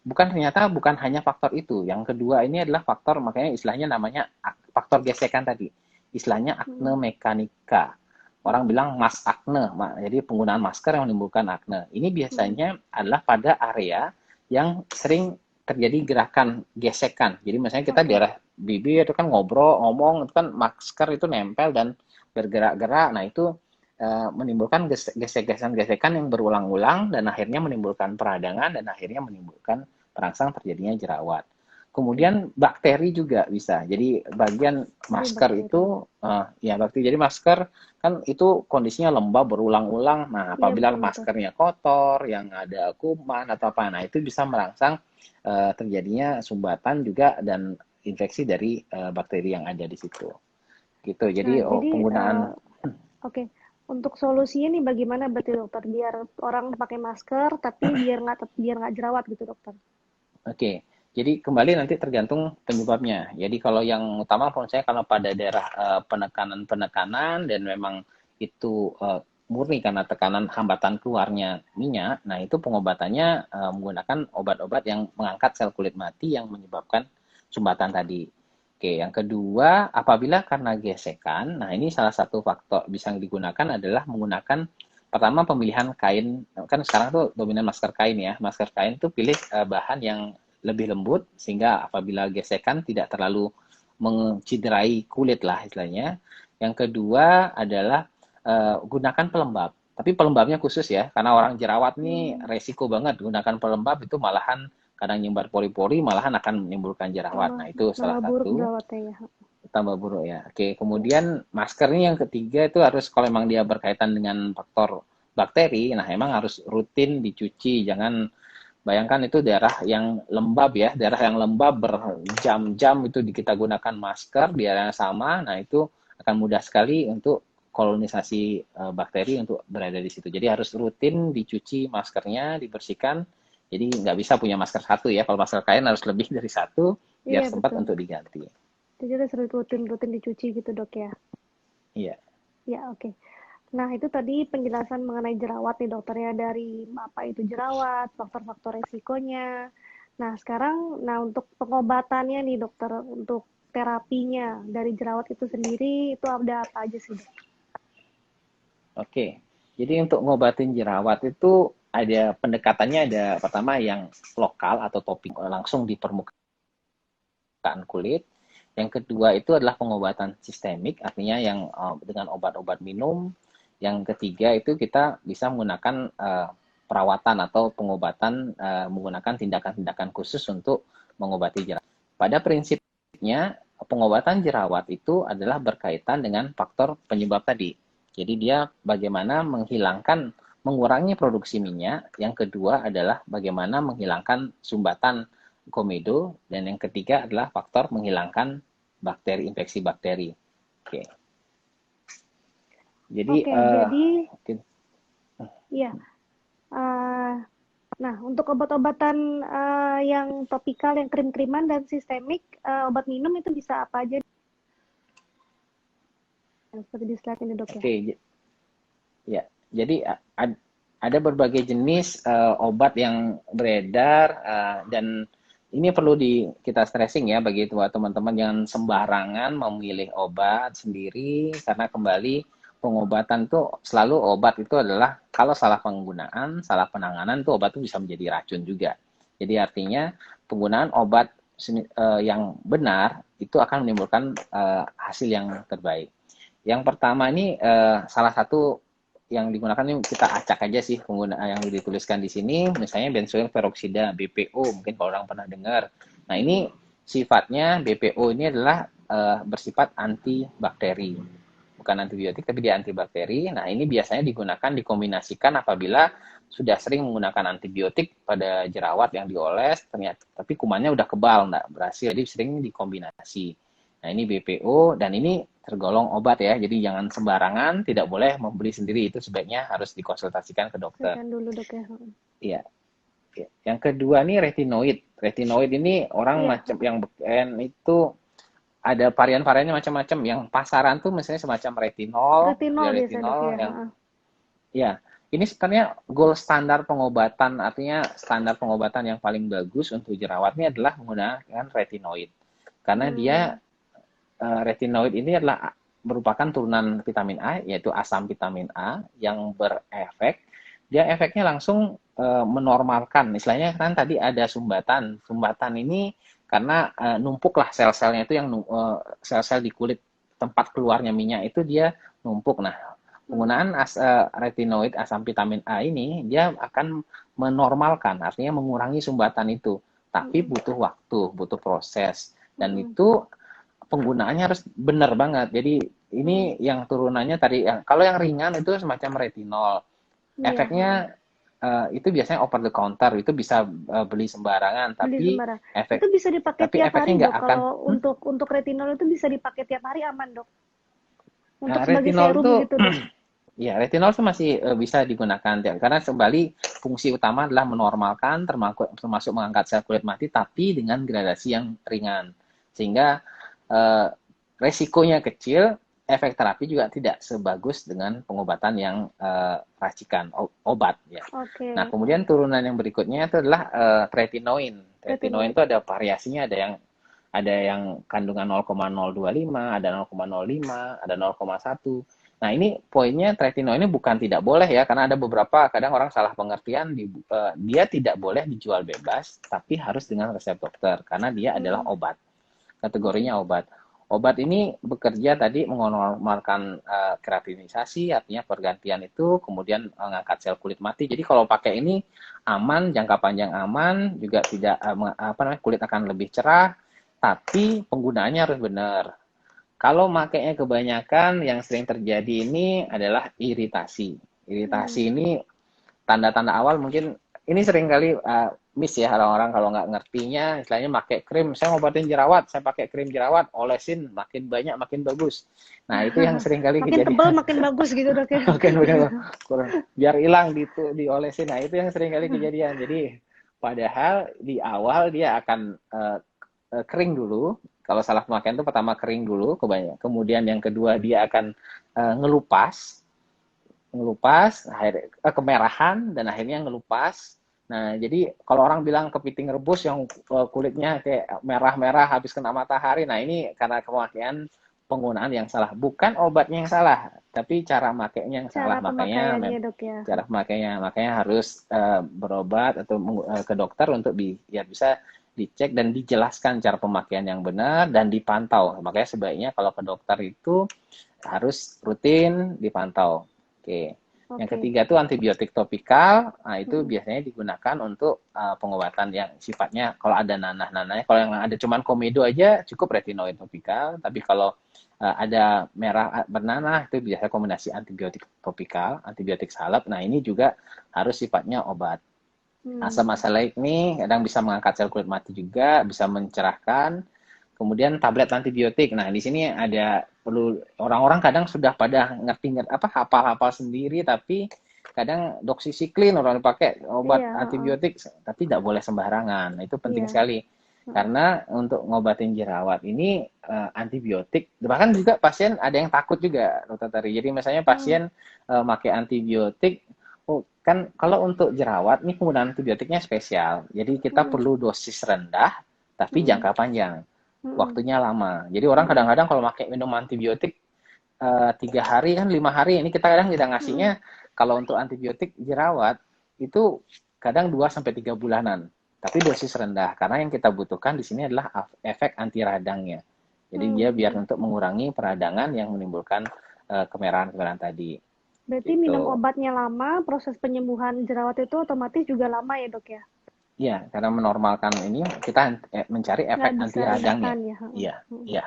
ternyata bukan hanya faktor itu. Yang kedua ini adalah faktor, makanya istilahnya namanya faktor gesekan tadi. Istilahnya akne mekanika. Orang bilang mas akne, jadi penggunaan masker yang menimbulkan akne. Ini biasanya adalah pada area yang sering terjadi gerakan gesekan. Jadi misalnya kita daerah bibir itu kan ngomong, itu kan masker itu nempel dan bergerak-gerak. Nah itu menimbulkan gesekan-gesekan yang berulang-ulang dan akhirnya menimbulkan peradangan dan akhirnya menimbulkan perangsang terjadinya jerawat. Kemudian bakteri juga bisa. Jadi bagian masker itu ya bakteri. Jadi masker kan itu kondisinya lembab berulang-ulang. Nah, apabila maskernya kotor, yang ada kuman atau apa, nah itu bisa merangsang terjadinya sumbatan juga dan infeksi dari bakteri yang ada di situ. Gitu. Jadi penggunaan untuk solusinya nih bagaimana berarti dokter biar orang pakai masker tapi biar nggak jerawat gitu dokter? Oke. Jadi kembali nanti tergantung penyebabnya. Jadi kalau yang utama menurut saya kalau pada daerah penekanan dan memang itu murni karena tekanan hambatan keluarnya minyak, nah itu pengobatannya menggunakan obat-obat yang mengangkat sel kulit mati yang menyebabkan sumbatan tadi. Oke, yang kedua, apabila karena gesekan, nah ini salah satu faktor bisa digunakan adalah menggunakan pertama pemilihan kain, kan sekarang tuh dominan masker kain ya. Masker kain tuh pilih bahan yang lebih lembut sehingga apabila gesekan tidak terlalu menciderai kulit lah istilahnya. Yang kedua adalah gunakan pelembab. Tapi pelembabnya khusus ya, karena orang jerawat nih resiko banget gunakan pelembab itu malahan kadang nyumbat pori-pori malahan akan menimbulkan jerawat. Nah, itu salah satu. Tambah buruk ya. Oke, kemudian masker ini yang ketiga itu harus kalau memang dia berkaitan dengan faktor bakteri, nah emang harus rutin dicuci. Jangan bayangkan itu daerah yang lembab ya, daerah yang lembab berjam-jam itu kita gunakan masker di area yang sama, nah itu akan mudah sekali untuk kolonisasi bakteri untuk berada di situ. Jadi harus rutin dicuci maskernya, dibersihkan. Jadi nggak bisa punya masker satu ya. Kalau masker kain harus lebih dari satu biar sempat untuk diganti. Jadi harus rutin dicuci gitu dok ya? Iya. Ya oke. Nah itu tadi penjelasan mengenai jerawat nih dokter ya, dari apa itu jerawat, faktor-faktor resikonya. Nah sekarang, untuk pengobatannya nih dokter, untuk terapinya dari jerawat itu sendiri itu ada apa aja sih dok? Oke, jadi untuk ngobatin jerawat itu ada pendekatannya, ada pertama yang lokal atau topik langsung di permukaan kulit. Yang kedua itu adalah pengobatan sistemik, artinya yang dengan obat-obat minum. Yang ketiga itu kita bisa menggunakan perawatan atau pengobatan menggunakan tindakan-tindakan khusus untuk mengobati jerawat. Pada prinsipnya pengobatan jerawat itu adalah berkaitan dengan faktor penyebab tadi. Jadi dia bagaimana mengurangi produksi minyak. Yang kedua adalah bagaimana menghilangkan sumbatan komedo, dan yang ketiga adalah faktor menghilangkan bakteri, infeksi bakteri. Oke. Jadi iya. Nah, untuk obat-obatan yang topikal, yang krim-kriman dan sistemik, obat minum itu bisa apa aja? Seperti di slide ini dok ya. Oke, ya. Jadi ada berbagai jenis obat yang beredar dan ini perlu kita stressing ya bagi teman-teman, jangan sembarangan memilih obat sendiri, karena kembali pengobatan tuh selalu obat itu adalah kalau salah penggunaan, salah penanganan tuh obat itu bisa menjadi racun juga. Jadi artinya penggunaan obat yang benar itu akan menimbulkan hasil yang terbaik. Yang pertama ini salah satu yang digunakan ini kita acak aja sih penggunaan yang dituliskan di sini, misalnya benzoil peroksida BPO, mungkin kalau orang pernah dengar. Nah ini sifatnya BPO ini adalah bersifat antibakteri, bukan antibiotik tapi dia antibakteri. Nah ini biasanya digunakan dikombinasikan apabila sudah sering menggunakan antibiotik pada jerawat yang dioles, ternyata tapi kumannya udah kebal, nggak berhasil, jadi sering dikombinasi. Nah ini BPO dan ini tergolong obat ya, jadi jangan sembarangan, tidak boleh membeli sendiri, itu sebaiknya harus dikonsultasikan ke dokter. Tekan dulu dok ya. Iya. Yang kedua nih retinoid. Retinoid ini orang Iya. macam yang beken itu ada varian-variannya macam-macam. Yang pasaran tuh misalnya semacam retinol, Retinol biasa dok ya. yang ya ini sebenarnya gold standar pengobatan, artinya standar pengobatan yang paling bagus untuk jerawatnya adalah menggunakan retinoid. Karena dia retinoid ini adalah merupakan turunan vitamin A, yaitu asam vitamin A yang berefek. Dia efeknya langsung menormalkan. Istilahnya kan tadi ada sumbatan. Sumbatan ini karena numpuklah sel-selnya itu yang sel-sel di kulit tempat keluarnya minyak itu dia numpuk. Nah, penggunaan retinoid asam vitamin A ini dia akan menormalkan, artinya mengurangi sumbatan itu. Tapi butuh waktu, butuh proses. Dan itu penggunaannya harus benar banget. Jadi ini yang turunannya tadi, kalau yang ringan itu semacam retinol. Efeknya itu biasanya over the counter, itu bisa beli sembarangan, tapi itu bisa dipakai tiap hari dok. Akan, kalau untuk retinol itu bisa dipakai tiap hari aman dok. Untuk sebagai retinol serum itu, gitu dok. Ya, retinol itu masih bisa digunakan karena kembali fungsi utama adalah menormalkan termasuk mengangkat sel kulit mati tapi dengan gradasi yang ringan. Sehingga resikonya kecil, efek terapi juga tidak sebagus dengan pengobatan yang racikan obat ya. Nah, kemudian turunan yang berikutnya itu adalah tretinoin. Tretinoin itu ada variasinya, ada yang kandungan 0,025, ada 0,05, ada 0,1. Nah, ini poinnya tretinoin ini bukan tidak boleh ya, karena ada beberapa kadang orang salah pengertian, dia tidak boleh dijual bebas, tapi harus dengan resep dokter, karena dia adalah obat. Kategorinya obat. Obat ini bekerja tadi menormalkan keratinisasi, artinya pergantian itu, kemudian mengangkat sel kulit mati. Jadi kalau pakai ini aman, jangka panjang aman, juga tidak kulit akan lebih cerah, tapi penggunaannya harus benar. Kalau makainya kebanyakan, yang sering terjadi ini adalah iritasi. Iritasi ini tanda-tanda awal mungkin, ini sering kali miss ya orang-orang kalau nggak ngertinya, istilahnya pakai krim, saya ngobatin jerawat, saya pakai krim jerawat, olesin, makin banyak makin bagus. Nah itu yang sering kali makin tebal makin bagus gitu dok ya. Makin biar hilang diolesin. Nah itu yang sering kali kejadian. Jadi padahal di awal dia akan kering dulu. Kalau salah pemakaian itu pertama kering dulu, kemudian yang kedua dia akan ngelupas, kemerahan, dan akhirnya ngelupas. Nah, jadi kalau orang bilang kepiting rebus yang kulitnya kayak merah-merah habis kena matahari, nah ini karena pemakaian penggunaan yang salah. Bukan obatnya yang salah, tapi cara makainya yang salah. Makanya cara makanya harus berobat atau ke dokter untuk biar bisa dicek dan dijelaskan cara pemakaian yang benar dan dipantau. Makanya sebaiknya kalau ke dokter itu harus rutin dipantau. Oke. Yang ketiga itu antibiotik topikal. Nah, itu biasanya digunakan untuk pengobatan yang sifatnya kalau ada nanah-nanahnya. Kalau yang ada cuman komedo aja cukup retinoid topikal. Tapi kalau ada merah bernanah itu biasanya kombinasi antibiotik topikal, antibiotik salep. Nah, ini juga harus sifatnya obat. Asam azelaic ini kadang bisa mengangkat sel kulit mati juga, bisa mencerahkan. Kemudian tablet antibiotik. Nah, di sini ada perlu orang-orang kadang sudah pada hafal-hafal sendiri, tapi kadang doxycycline orang pakai obat antibiotik, tapi tidak boleh sembarangan. Itu penting sekali. Karena untuk ngobatin jerawat ini antibiotik, bahkan juga pasien ada yang takut juga, Dokter Tari. Jadi misalnya pasien pakai antibiotik, kan kalau untuk jerawat ini penggunaan antibiotiknya spesial. Jadi kita perlu dosis rendah tapi jangka panjang. Waktunya lama. Jadi orang kadang-kadang kalau pakai minum antibiotik 3 hari kan 5 hari, ini kita kadang tidak ngasihnya kalau untuk antibiotik jerawat itu kadang 2 sampai 3 bulanan. tapi dosis rendah karena yang kita butuhkan di sini adalah efek anti radangnya. Jadi dia biar untuk mengurangi peradangan yang menimbulkan kemerahan-kemerahan tadi. Berarti minum Gitu. obatnya lama, proses penyembuhan jerawat itu otomatis juga lama ya dok ya? Iya, karena menormalkan ini kita mencari Nggak efek anti bisa radangnya. instan ya? Iya, iya.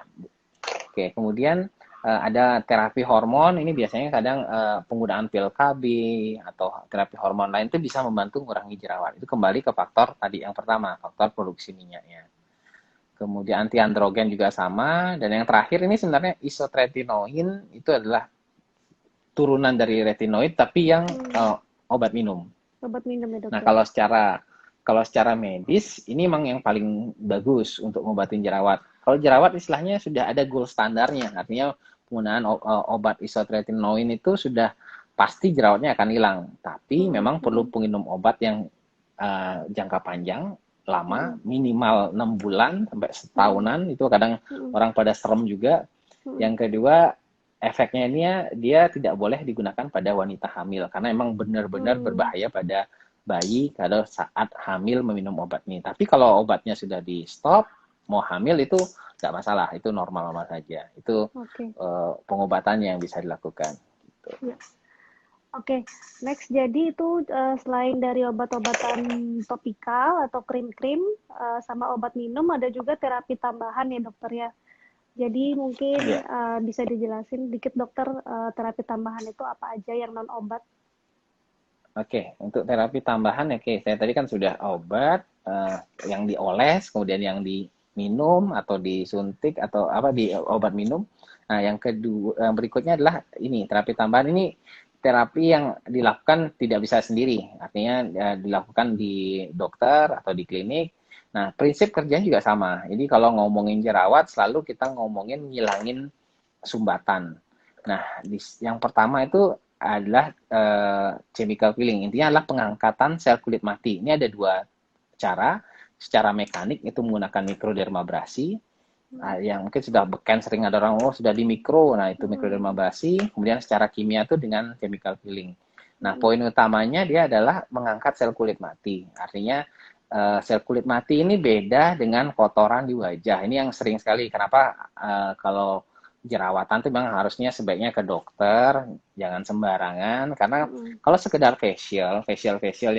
Oke, kemudian ada terapi hormon. Ini biasanya kadang penggunaan pil KB atau terapi hormon lain itu bisa membantu mengurangi jerawat. Itu kembali ke faktor tadi yang pertama, faktor produksi minyaknya. Kemudian anti androgen juga sama. Dan yang terakhir ini sebenarnya isotretinoin itu adalah turunan dari retinoid tapi yang obat minum. Obat minum ya dok Nah, ya? kalau secara medis ini memang yang paling bagus untuk ngobatin jerawat. Kalau jerawat istilahnya sudah ada gold standarnya, artinya penggunaan obat isotretinoin itu sudah pasti jerawatnya akan hilang. Tapi memang perlu minum obat yang jangka panjang, lama, minimal 6 bulan sampai setahunan. Itu kadang orang pada serem juga. Yang kedua, efeknya ini dia tidak boleh digunakan pada wanita hamil karena memang benar-benar berbahaya pada bayi kalau saat hamil meminum obat ini. Tapi kalau obatnya sudah di stop, mau hamil itu tidak masalah, itu normal-normal saja. Itu pengobatan yang bisa dilakukan. Gitu. Ya. Oke, next. Jadi itu selain dari obat-obatan topikal atau krim-krim sama obat minum, ada juga terapi tambahan ya dokter ya. Jadi mungkin bisa dijelasin dikit dokter, terapi tambahan itu apa aja yang non obat? Oke, untuk terapi tambahan, saya tadi kan sudah obat yang dioles, kemudian yang diminum atau disuntik atau apa di obat minum. Nah, yang kedua, yang berikutnya adalah ini terapi tambahan ini terapi yang dilakukan tidak bisa sendiri, artinya dilakukan di dokter atau di klinik. Nah, prinsip kerjanya juga sama. Jadi kalau ngomongin jerawat, selalu kita ngomongin ngilangin sumbatan. Nah, yang pertama itu adalah chemical peeling. Intinya adalah pengangkatan sel kulit mati. Ini ada dua cara. Secara mekanik itu menggunakan mikrodermabrasi. Yang mungkin sudah beken, sering ada orang sudah di mikro. Nah, itu mikrodermabrasi. Kemudian secara kimia itu dengan chemical peeling. Nah, poin utamanya dia adalah mengangkat sel kulit mati. Artinya sel kulit mati ini beda dengan kotoran di wajah. Ini yang sering sekali. Kenapa kalau jerawatan tuh memang harusnya sebaiknya ke dokter, jangan sembarangan. Karena kalau sekedar facial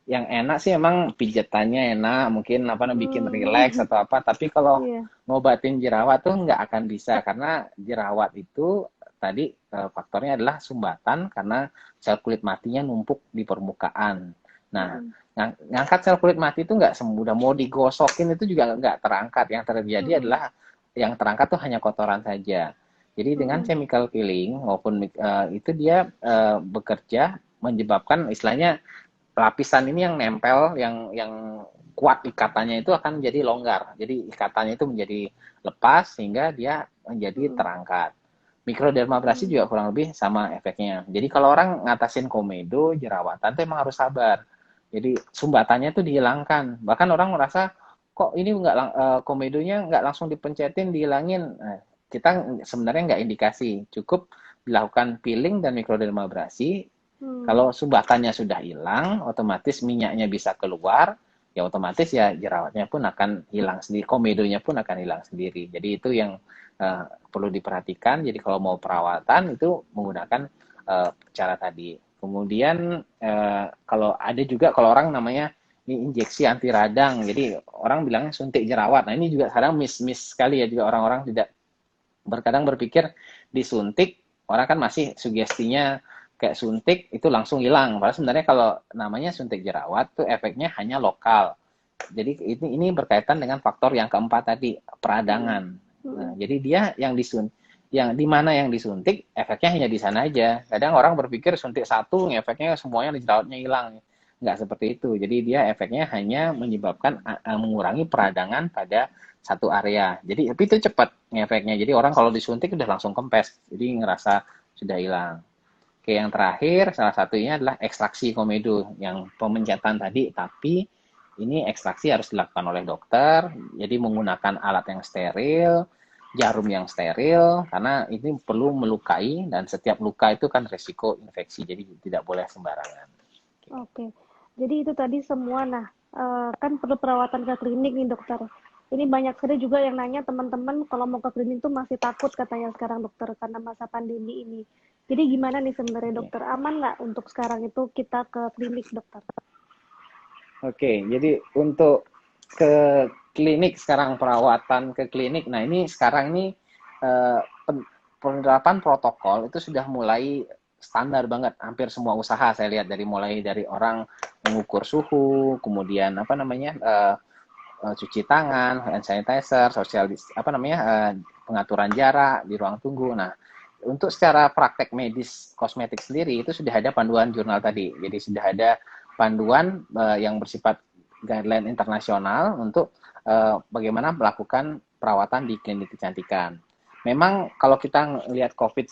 yang enak sih emang pijatannya enak, mungkin bikin relax atau apa. Tapi kalau ngobatin jerawat tuh nggak akan bisa karena jerawat itu tadi faktornya adalah sumbatan karena sel kulit matinya numpuk di permukaan. Nah, ngangkat sel kulit mati itu nggak semudah, mau digosokin itu juga nggak terangkat. Yang terjadi adalah yang terangkat tuh hanya kotoran saja. Jadi dengan chemical peeling maupun itu dia bekerja menyebabkan istilahnya lapisan ini yang nempel, yang kuat ikatannya itu akan menjadi longgar. Jadi ikatannya itu menjadi lepas sehingga dia menjadi terangkat. Mikrodermabrasi juga kurang lebih sama efeknya. Jadi kalau orang ngatasin komedo, jerawatan itu emang harus sabar. Jadi sumbatannya itu dihilangkan. Bahkan orang merasa kok ini komedonya nggak langsung dipencetin dihilangin. Nah, kita sebenarnya nggak indikasi, cukup dilakukan peeling dan mikrodermabrasi. Kalau sumbatannya sudah hilang, otomatis minyaknya bisa keluar, ya otomatis ya jerawatnya pun akan hilang sendiri, komedonya pun akan hilang sendiri. Jadi itu yang perlu diperhatikan. Jadi kalau mau perawatan itu menggunakan cara tadi. Kemudian kalau ada juga kalau orang namanya ini injeksi anti radang. Jadi orang bilangnya suntik jerawat. Nah, ini juga kadang miss sekali ya juga orang-orang tidak berkadang berpikir disuntik, orang kan masih sugestinya kayak suntik itu langsung hilang. Padahal sebenarnya kalau namanya suntik jerawat tuh efeknya hanya lokal. Jadi ini berkaitan dengan faktor yang keempat tadi, peradangan. Nah, jadi dia yang di mana yang disuntik efeknya hanya di sana aja. Kadang orang berpikir suntik satu efeknya semuanya di jerawatnya hilang. Nggak seperti itu. Jadi dia efeknya hanya menyebabkan mengurangi peradangan pada satu area. Jadi tapi itu cepat efeknya. Jadi orang kalau disuntik udah langsung kempes. Jadi ngerasa sudah hilang. Oke, yang terakhir salah satunya adalah ekstraksi komedo yang pemencatan tadi, tapi ini ekstraksi harus dilakukan oleh dokter. Jadi menggunakan alat yang steril, jarum yang steril, karena ini perlu melukai dan setiap luka itu kan resiko infeksi. Jadi tidak boleh sembarangan. Oke. Jadi itu tadi semua. Nah, kan perlu perawatan ke klinik nih dokter. Ini banyak sekali juga yang nanya teman-teman kalau mau ke klinik tuh masih takut katanya sekarang dokter karena masa pandemi ini. Jadi gimana nih sebenarnya Oke. dokter, aman nggak untuk sekarang itu kita ke klinik dokter? Oke, jadi untuk ke klinik sekarang, perawatan ke klinik. Nah, ini sekarang ini penerapan protokol itu sudah mulai standar banget. Hampir semua usaha saya lihat mulai dari orang mengukur suhu, kemudian apa namanya cuci tangan, hand sanitizer, pengaturan jarak di ruang tunggu. Nah, untuk secara praktek medis kosmetik sendiri itu sudah ada panduan jurnal tadi. Jadi sudah ada panduan yang bersifat guideline internasional untuk bagaimana melakukan perawatan di klinik kecantikan. Memang kalau kita lihat COVID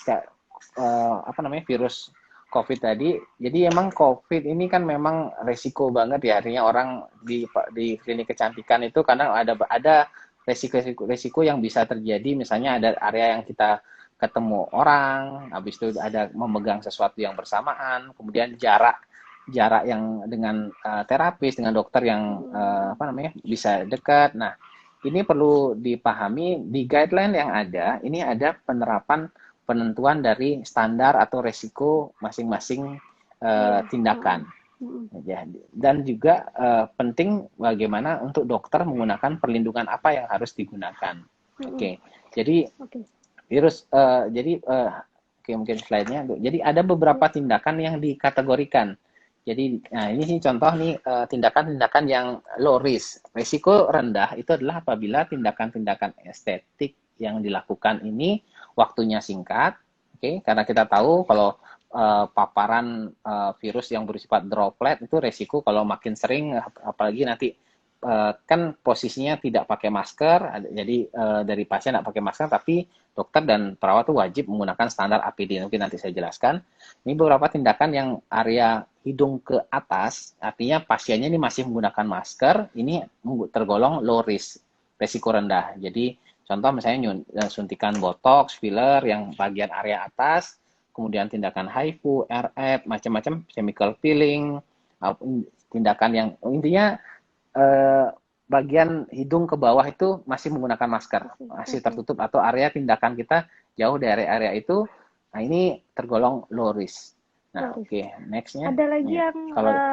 virus COVID tadi, jadi emang COVID ini kan memang resiko banget ya, artinya orang di klinik kecantikan itu kadang ada resiko yang bisa terjadi, misalnya ada area yang kita ketemu orang, habis itu ada memegang sesuatu yang bersamaan, kemudian jarak yang dengan terapis, dengan dokter yang bisa dekat. Nah, ini perlu dipahami di guideline yang ada, ini ada penentuan dari standar atau resiko masing-masing tindakan. Dan juga penting bagaimana untuk dokter menggunakan perlindungan apa yang harus digunakan. Oke. Jadi virus oke, mungkin slide-nya. Jadi ada beberapa tindakan yang dikategorikan. Jadi nah ini sih contoh nih tindakan-tindakan yang low risk. Risiko rendah itu adalah apabila tindakan-tindakan estetik yang dilakukan ini waktunya singkat, oke? Karena kita tahu kalau paparan virus yang bersifat droplet itu resiko kalau makin sering, apalagi nanti kan posisinya tidak pakai masker, jadi dari pasien tidak pakai masker, tapi dokter dan perawat itu wajib menggunakan standar APD. Mungkin nanti saya jelaskan. Ini beberapa tindakan yang area hidung ke atas, artinya pasiennya ini masih menggunakan masker, ini tergolong low risk, resiko rendah. Jadi contoh misalnya suntikan botox, filler yang bagian area atas, kemudian tindakan HIFU, RF, macam-macam, chemical peeling, tindakan yang intinya bagian hidung ke bawah itu masih menggunakan masker, masih tertutup, atau area tindakan kita jauh dari area itu, nah ini tergolong low risk. Nah, next-nya. Ada lagi yang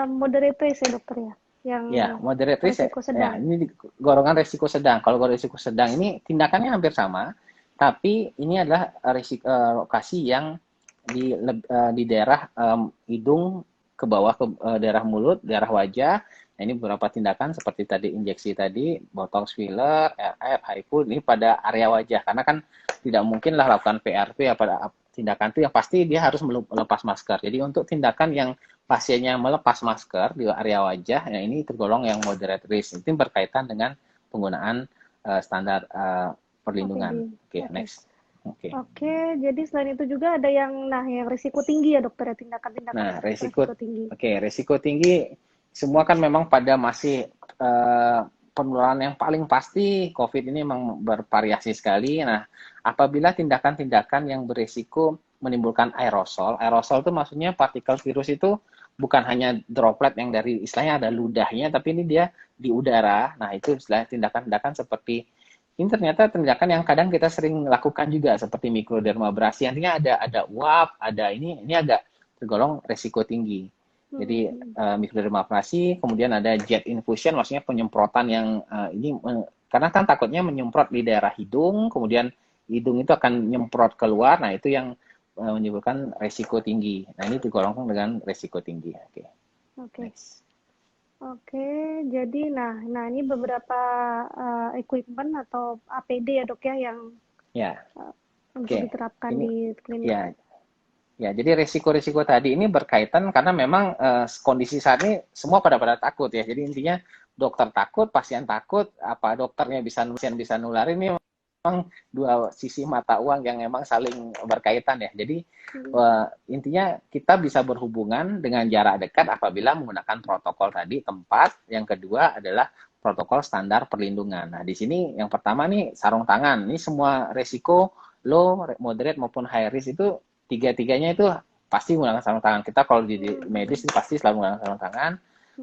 moderate risk ya dokter ya? Yang moderate risk ya, ini golongan resiko sedang. Kalau resiko sedang ini tindakannya hampir sama, tapi ini adalah lokasi yang di daerah hidung ke bawah, ke daerah mulut, daerah wajah. Nah, ini beberapa tindakan seperti tadi injeksi tadi, botox, filler, RF, HIFU, ini pada area wajah. Karena kan tidak mungkin lah lakukan PRP pada tindakan itu yang pasti dia harus melepas masker. Jadi untuk tindakan yang pasiennya melepas masker di area wajah, ya ini tergolong yang moderate risk. Itu berkaitan dengan penggunaan standar perlindungan. Oke, next. Oke, jadi selain itu juga ada yang risiko tinggi ya dokter ya, tindakan-tindakan resiko tinggi. Resiko tinggi semua kan memang pada masih penularan yang paling pasti COVID ini memang bervariasi sekali. Nah, apabila tindakan-tindakan yang berisiko menimbulkan aerosol itu maksudnya partikel virus itu bukan hanya droplet yang dari istilahnya ada ludahnya, tapi ini dia di udara. Nah, itu istilah tindakan-tindakan seperti ini ternyata tindakan yang kadang kita sering lakukan juga seperti mikrodermabrasi. Artinya ada uap, ada ini agak tergolong resiko tinggi. Jadi mikrodermabrasi, kemudian ada jet infusion, maksudnya penyemprotan yang karena kan takutnya menyemprot di daerah hidung, kemudian hidung itu akan nyemprot keluar, nah itu yang menyebabkan resiko tinggi. Nah ini tergolong dengan resiko tinggi. Oke, jadi ini beberapa equipment atau APD ya dok ya yang untuk diterapkan di klinik. Ya, jadi resiko-resiko tadi ini berkaitan karena memang kondisi saat ini semua pada takut ya. Jadi intinya dokter takut, pasien takut, apa dokternya bisa nularin, ini memang dua sisi mata uang yang memang saling berkaitan ya. Jadi intinya kita bisa berhubungan dengan jarak dekat apabila menggunakan protokol tadi, tempat. Yang kedua adalah protokol standar perlindungan. Nah, di sini yang pertama nih sarung tangan. Ini semua resiko low, moderate maupun high risk itu tiga-tiganya itu pasti menggunakan sarung tangan. Kita kalau di medis itu pasti selalu menggunakan sarung tangan.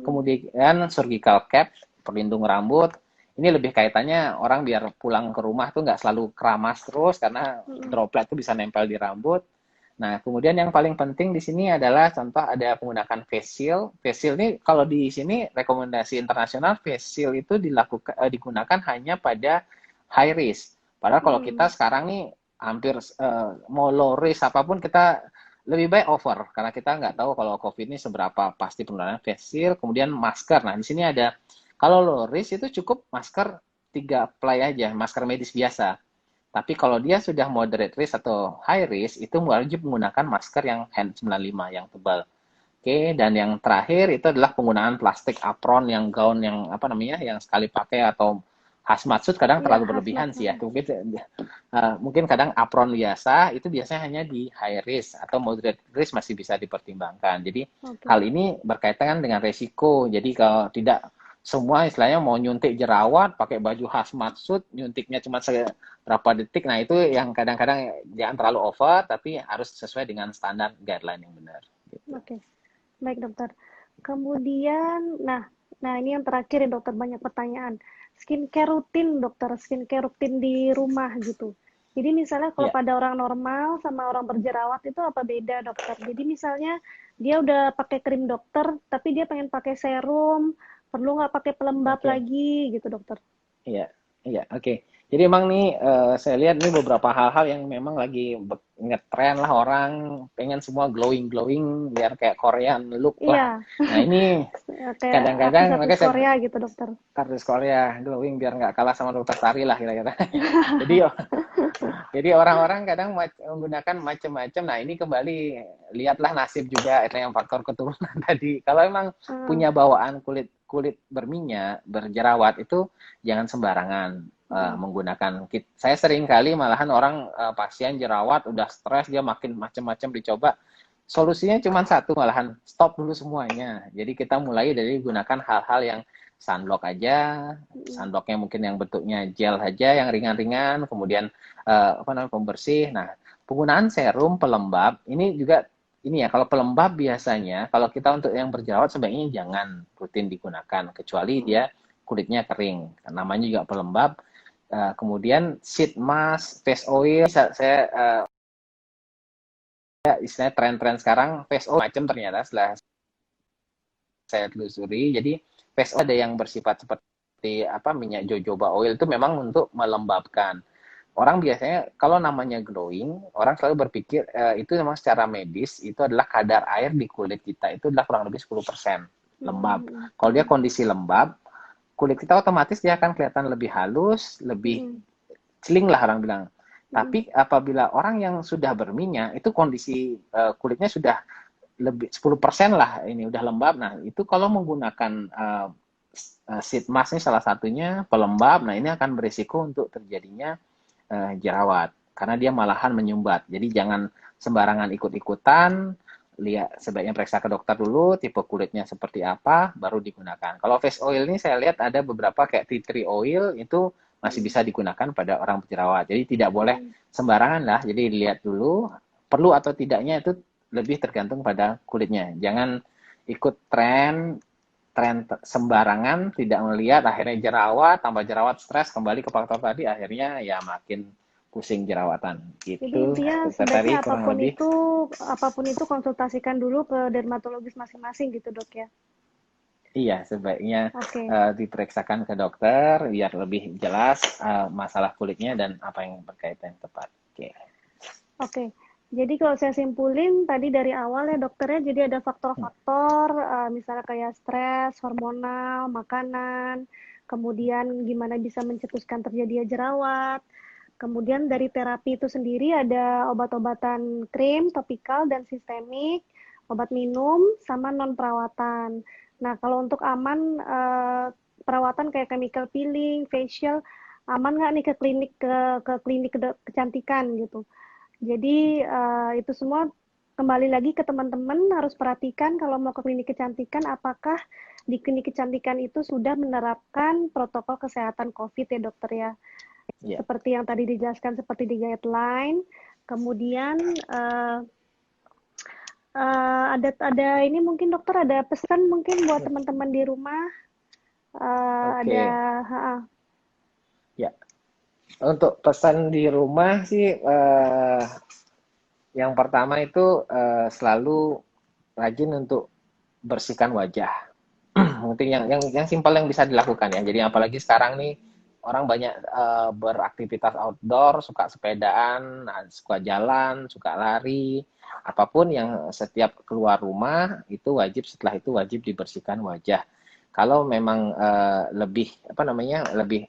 Kemudian surgical cap, pelindung rambut. Ini lebih kaitannya orang biar pulang ke rumah tuh nggak selalu keramas terus karena droplet itu bisa nempel di rambut. Nah, kemudian yang paling penting di sini adalah contoh ada menggunakan face shield. Face shield ini kalau di sini rekomendasi internasional face shield itu digunakan hanya pada high risk. Padahal kalau kita sekarang nih hampir mau low risk apapun kita lebih baik over karena kita nggak tahu kalau COVID ini seberapa pasti penularan. Face shield, kemudian masker. Nah, di sini ada kalau low risk itu cukup masker 3 ply aja, masker medis biasa. Tapi kalau dia sudah moderate risk atau high risk, itu wajib menggunakan masker yang N95 yang tebal. Oke, dan yang terakhir itu adalah penggunaan plastik apron yang gaun yang apa namanya, yang sekali pakai atau hazmat suit kadang terlalu berlebihan sih ya. Mungkin kadang apron biasa itu biasanya hanya di high risk atau moderate risk masih bisa dipertimbangkan. Jadi hal ini berkaitan dengan resiko. Jadi kalau tidak semua istilahnya mau nyuntik jerawat pakai baju hazmat suit nyuntiknya cuma berapa detik, nah itu yang kadang-kadang jangan terlalu over tapi harus sesuai dengan standar guideline yang benar gitu. Oke, baik dokter. Kemudian nah ini yang terakhir ya dokter, banyak pertanyaan skincare rutin dokter, skincare rutin di rumah gitu. Jadi misalnya kalau pada orang normal sama orang berjerawat itu apa beda dokter? Jadi misalnya dia udah pakai krim dokter tapi dia pengen pakai serum, perlu nggak pakai pelembab lagi gitu dokter? Iya, oke. Jadi emang nih saya lihat nih beberapa hal-hal yang memang lagi ngetren lah, orang pengen semua glowing biar kayak Korean look lah. Nah ini kadang-kadang artis Korea gitu dokter. Artis Korea glowing biar nggak kalah sama dokter Tari lah kira-kira. Jadi orang-orang kadang menggunakan macam-macam. Nah ini kembali lihatlah nasib juga itu yang faktor keturunan tadi. Kalau emang punya bawaan kulit berminyak, berjerawat itu jangan sembarangan menggunakan kit. Saya sering kali malahan orang pasien jerawat udah stres dia makin macam-macam dicoba. Solusinya cuma satu, malahan stop dulu semuanya. Jadi kita mulai dari gunakan hal-hal yang sunblock aja, sunblocknya mungkin yang bentuknya gel aja, yang ringan-ringan, kemudian pembersih. Nah, penggunaan serum pelembab ini juga ini ya, kalau pelembab biasanya kalau kita untuk yang berjerawat sebaiknya jangan rutin digunakan kecuali dia kulitnya kering. Namanya juga pelembab. Kemudian sheet mask, face oil, saya istilahnya tren-tren sekarang face oil macam ternyata setelah saya telusuri. Jadi face oil ada yang bersifat seperti minyak jojoba oil itu memang untuk melembabkan. Orang biasanya kalau namanya glowing, orang selalu berpikir itu memang secara medis itu adalah kadar air di kulit kita itu adalah kurang lebih 10% lembab. Kalau dia kondisi lembab, kulit kita otomatis dia akan kelihatan lebih halus, lebih celing lah orang bilang. Tapi apabila orang yang sudah berminyak itu kondisi kulitnya sudah lebih 10% lah ini udah lembab. Nah, itu kalau menggunakan sheet mask ini salah satunya pelembab, nah ini akan berisiko untuk terjadinya jerawat karena dia malahan menyumbat. Jadi jangan sembarangan ikut-ikutan, lihat sebaiknya periksa ke dokter dulu tipe kulitnya seperti apa baru digunakan. Kalau face oil ini saya lihat ada beberapa kayak tea tree oil itu masih bisa digunakan pada orang berjerawat. Jadi tidak boleh sembarangan lah. Jadi dilihat dulu perlu atau tidaknya itu lebih tergantung pada kulitnya. Jangan ikut tren sembarangan, tidak melihat akhirnya jerawat, tambah jerawat stres, kembali ke faktor tadi akhirnya ya makin pusing jerawatan gitu. Jadi intinya sebaiknya apapun itu konsultasikan dulu ke dermatologis masing-masing gitu dok ya. Iya, sebaiknya diperiksakan ke dokter biar lebih jelas masalah kulitnya dan apa yang berkaitan tepat. Oke. Jadi kalau saya simpulin tadi dari awal ya dokternya, jadi ada faktor-faktor misalnya kayak stres, hormonal, makanan, kemudian gimana bisa mencetuskan terjadinya jerawat, kemudian dari terapi itu sendiri ada obat-obatan krim, topikal, dan sistemik, obat minum, sama non-perawatan. Nah kalau untuk aman perawatan kayak chemical peeling, facial, aman nggak nih ke klinik kecantikan gitu. Jadi itu semua kembali lagi ke teman-teman harus perhatikan kalau mau ke klinik kecantikan apakah di klinik kecantikan itu sudah menerapkan protokol kesehatan COVID ya dokter ya. Seperti yang tadi dijelaskan seperti di guideline. Kemudian ada ini mungkin dokter ada pesan mungkin buat teman-teman di rumah. Ada, Oke, ha, ya. Untuk pesan di rumah sih, yang pertama itu selalu rajin untuk bersihkan wajah. Mungkin yang simpel yang bisa dilakukan ya. Jadi apalagi sekarang nih orang banyak beraktivitas outdoor, suka sepedaan, nah, suka jalan, suka lari, apapun yang setiap keluar rumah itu wajib setelah itu wajib dibersihkan wajah. Kalau memang lebih apa namanya lebih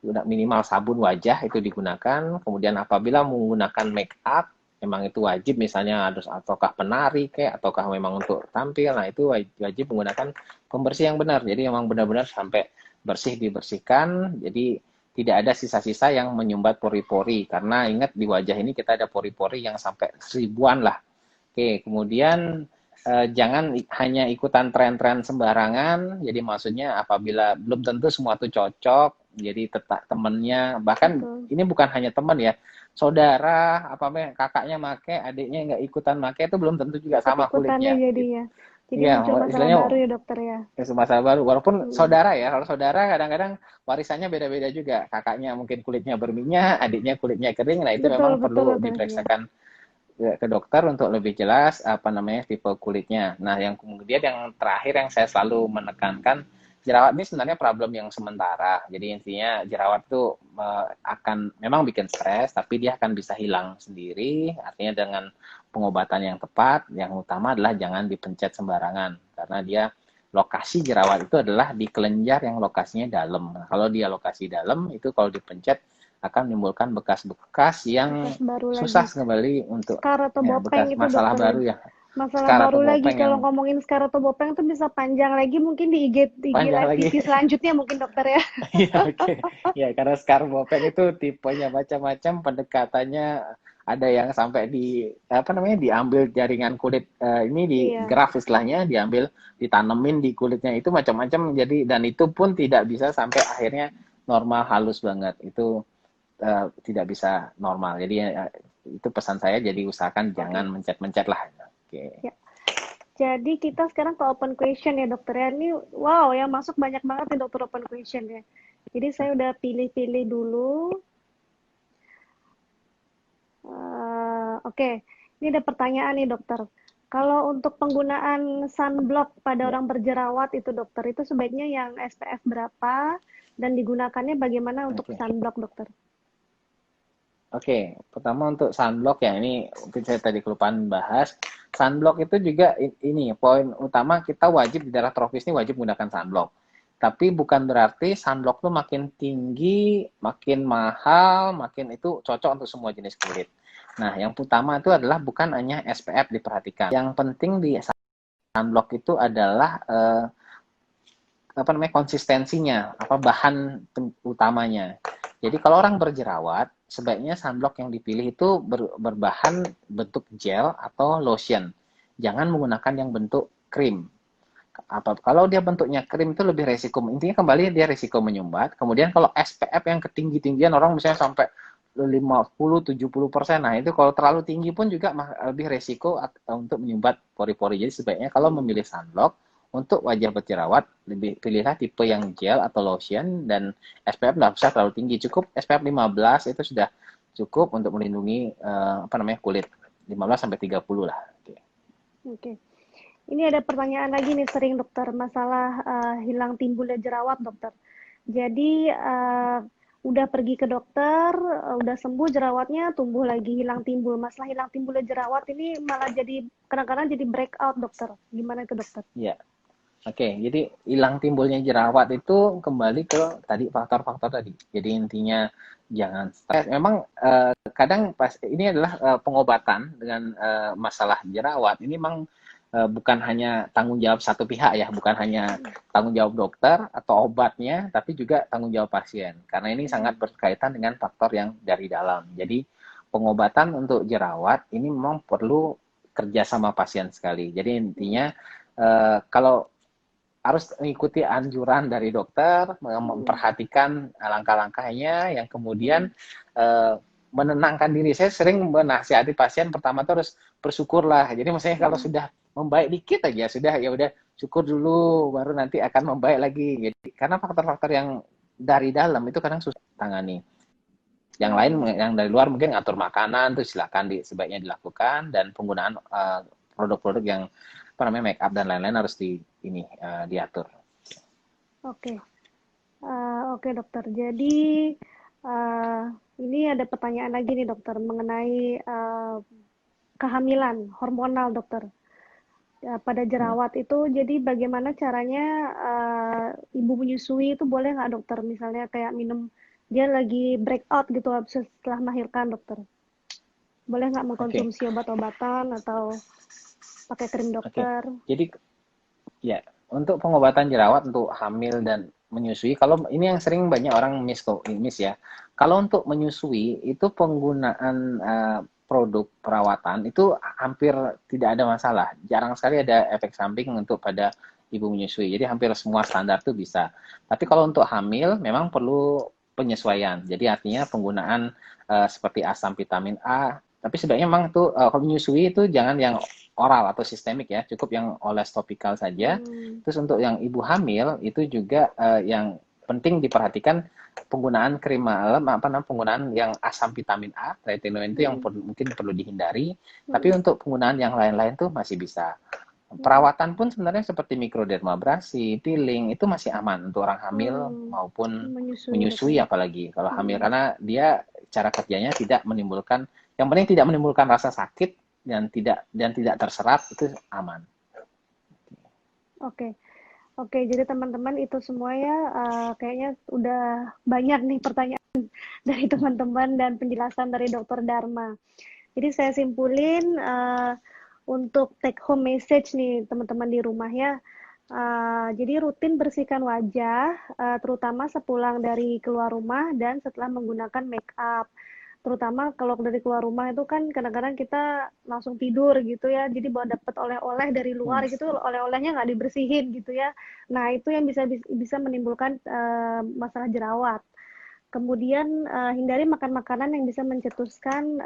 minimal sabun wajah itu digunakan. Kemudian apabila menggunakan make up memang itu wajib misalnya harus ataukah penari kayak ataukah memang untuk tampil, nah itu wajib menggunakan pembersih yang benar. Jadi memang benar-benar sampai bersih dibersihkan, jadi tidak ada sisa-sisa yang menyumbat pori-pori, karena ingat di wajah ini kita ada pori-pori yang sampai ribuan lah. Oke, kemudian jangan hanya ikutan tren-tren sembarangan. Jadi maksudnya apabila belum tentu semua itu cocok, jadi tetap temennya, bahkan betul. ini bukan hanya teman ya, saudara, kakaknya make, adiknya nggak ikutan make itu belum tentu juga sama Ikut-ikutannya kulitnya. jadi Gitu. ya. Jadi Iya, muncul masalah istilahnya baru ya dokter ya. masalah baru. Walaupun Hmm, saudara ya, kalau saudara kadang-kadang warisannya beda-beda juga. Kakaknya mungkin kulitnya berminyak, adiknya kulitnya kering. Nah itu betul memang betul perlu dokter ya. diperiksakan ke dokter untuk lebih jelas apa namanya tipe kulitnya. Nah, yang kemudian yang terakhir yang saya selalu menekankan, jerawat ini sebenarnya problem yang sementara. Jadi intinya jerawat itu akan memang bikin stres, tapi dia akan bisa hilang sendiri. Artinya dengan pengobatan yang tepat, yang utama adalah jangan dipencet sembarangan karena dia lokasi jerawat itu adalah di kelenjar yang lokasinya dalam. Nah, kalau dia lokasi dalam itu kalau dipencet akan menimbulkan bekas-bekas Bekas yang baru lagi. susah kembali untuk Scar atau ya bopeng bekas itu masalah dokter ya. baru ya. Masalah Skar baru atau lagi bopeng yang kalau ngomongin scar atau bopeng itu bisa panjang lagi mungkin di IG panjang live lagi. PT selanjutnya mungkin dokter ya. Iya, oke. Ya, karena skar bopeng itu tipenya macam-macam, pendekatannya ada yang sampai di apa namanya diambil jaringan kulit ini di Iya. graf istilahnya diambil ditanemin di kulitnya itu macam-macam jadi dan itu pun tidak bisa sampai akhirnya normal halus banget. Itu tidak bisa normal. Jadi itu pesan saya jadi usahakan jangan Oke. mencet-mencet lah. Oke. Ya. Jadi kita sekarang ke open question ya dokter ya. Ini wow yang masuk banyak banget nih dokter open question ya. Jadi saya udah pilih-pilih dulu. Oke, ini ada pertanyaan nih dokter. Kalau untuk penggunaan sunblock pada Ya. orang berjerawat itu dokter, itu sebaiknya yang SPF berapa dan digunakannya bagaimana untuk Oke. sunblock dokter? Oke, pertama untuk sunblock ya ini mungkin saya tadi kelupaan bahas. Sunblock itu juga ini poin utama kita wajib di daerah tropis ini wajib menggunakan sunblock. Tapi bukan berarti sunblock tuh makin tinggi, makin mahal, makin itu cocok untuk semua jenis kulit. Nah, yang utama itu adalah bukan hanya SPF diperhatikan. Yang penting di sunblock itu adalah apa namanya konsistensinya, apa bahan utamanya. Jadi kalau orang berjerawat, sebaiknya sunblock yang dipilih itu berbahan bentuk gel atau lotion. Jangan menggunakan yang bentuk krim. Apa kalau dia bentuknya krim itu lebih resiko, intinya kembali dia resiko menyumbat. Kemudian kalau SPF yang ketinggi-tinggian orang misalnya sampai 50-70%, nah itu kalau terlalu tinggi pun juga lebih resiko untuk menyumbat pori-pori. Jadi sebaiknya kalau memilih sunblock untuk wajah berjerawat, lebih pilihlah tipe yang gel atau lotion dan SPF nggak usah terlalu tinggi, cukup SPF 15 itu sudah cukup untuk melindungi apa namanya kulit 15 sampai 30 lah. Oke. Oke. Ini ada pertanyaan lagi nih sering dokter, masalah hilang timbulnya jerawat dokter. Jadi udah pergi ke dokter, udah sembuh jerawatnya, tumbuh lagi hilang timbul. Masalah hilang timbulnya jerawat ini malah jadi kadang-kadang jadi breakout dokter. Gimana ke dokter? Ya, oke, jadi hilang timbulnya jerawat itu kembali ke tadi faktor-faktor tadi. Jadi intinya jangan stres. Memang kadang pas ini adalah pengobatan dengan masalah jerawat. Ini memang bukan hanya tanggung jawab satu pihak ya, bukan hanya tanggung jawab dokter atau obatnya, tapi juga tanggung jawab pasien. Karena ini sangat berkaitan dengan faktor yang dari dalam. Jadi pengobatan untuk jerawat ini memang perlu kerja sama pasien sekali. Jadi intinya kalau harus mengikuti anjuran dari dokter, memperhatikan langkah-langkahnya, yang kemudian menenangkan diri. Saya sering menasihati pasien pertama tuh harus bersyukurlah. Jadi maksudnya kalau Hmm. sudah membaik dikit aja sudah ya udah syukur dulu baru nanti akan membaik lagi. Jadi karena faktor-faktor yang dari dalam itu kadang susah tangani. Yang lain Hmm. yang dari luar mungkin ngatur makanan tuh silakan sebaiknya dilakukan dan penggunaan produk-produk yang apa namanya make up dan lain-lain harus diatur. Oke. Oke dokter. Jadi uh, ini ada pertanyaan lagi nih dokter mengenai kehamilan hormonal dokter. Pada Hmm. jerawat itu, jadi bagaimana caranya ibu menyusui itu boleh nggak dokter? Misalnya kayak minum, dia lagi breakout gitu setelah melahirkan dokter. Boleh nggak Oke, mengkonsumsi obat-obatan atau pakai krim oke. dokter? Jadi ya, untuk pengobatan jerawat untuk hamil dan menyusui, kalau ini yang sering banyak orang miss ya. Kalau untuk menyusui itu penggunaan produk perawatan itu hampir tidak ada masalah. Jarang sekali ada efek samping untuk pada ibu menyusui. Jadi hampir semua standar tuh bisa. Tapi kalau untuk hamil memang perlu penyesuaian. Jadi artinya penggunaan seperti asam vitamin A. Tapi sebaiknya memang tuh kalau menyusui itu jangan yang oral atau sistemik ya, cukup yang oles topikal saja. Hmm. Terus untuk yang ibu hamil itu juga yang penting diperhatikan penggunaan krim malam apa namanya penggunaan yang asam vitamin A, tretinoin itu yang Hmm. mungkin perlu dihindari. Tapi Hmm. untuk penggunaan yang lain-lain tuh masih bisa. Hmm. Perawatan pun sebenarnya seperti mikrodermabrasi, peeling itu masih aman untuk orang hamil Hmm. maupun Menyusui dokter. menyusui apalagi kalau hamil Hmm. karena dia cara kerjanya tidak menimbulkan yang penting tidak menimbulkan rasa sakit dan tidak terserap itu aman. Oke. Oke, jadi teman-teman itu semua ya kayaknya udah banyak nih pertanyaan dari teman-teman dan penjelasan dari Dokter Dharma. Jadi saya simpulin untuk take home message nih teman-teman di rumah ya. Jadi rutin bersihkan wajah, terutama sepulang dari keluar rumah dan setelah menggunakan make up. Terutama kalau dari keluar rumah itu kan kadang-kadang kita langsung tidur gitu ya, jadi bawa dapat oleh-oleh dari luar Hmm. gitu, oleh-olehnya nggak dibersihin gitu ya. Nah itu yang bisa menimbulkan masalah jerawat. Kemudian hindari makan makanan yang bisa mencetuskan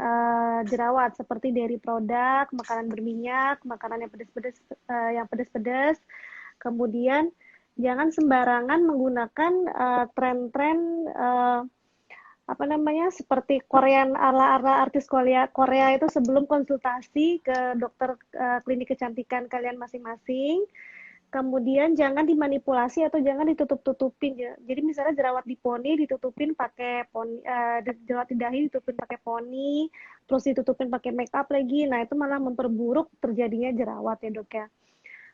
jerawat seperti dairy produk, makanan berminyak, makanan yang pedas-pedas. Kemudian jangan sembarangan menggunakan tren-tren apa namanya seperti Korean ala-ala artis Korea Korea itu sebelum konsultasi ke dokter klinik kecantikan kalian masing-masing. Kemudian jangan dimanipulasi atau jangan ditutup-tutupin ya. Jadi misalnya jerawat di poni ditutupin pakai poni, jerawat di dahi ditutupin pakai poni, terus ditutupin pakai make up lagi. Nah, itu malah memperburuk terjadinya jerawat ya, Dok ya.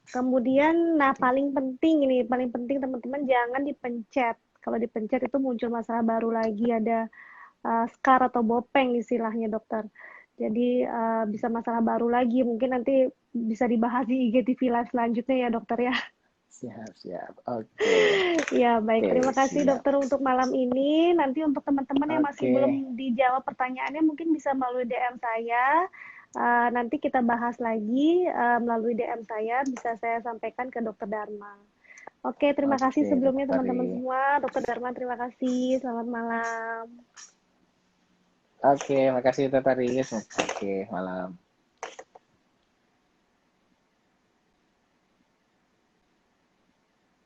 Kemudian, nah paling penting teman-teman jangan dipencet. Kalau dipencet itu muncul masalah baru lagi, ada scar atau bopeng istilahnya dokter. Jadi bisa masalah baru lagi, mungkin nanti bisa dibahas di IGTV Live selanjutnya ya dokter ya. Siap, siap. Oke. Ya baik, Oke, terima kasih siap. dokter untuk malam ini. Nanti untuk teman-teman yang masih Oke. belum dijawab pertanyaannya mungkin bisa melalui DM saya. Nanti kita bahas lagi melalui DM saya, bisa saya sampaikan ke dokter Dharma. Oke, terima kasih Oke, sebelumnya Dokter teman-teman Ri. semua. Dokter Dharma, terima kasih. Selamat malam. Oke, makasih Dokter Ri. Oke, malam.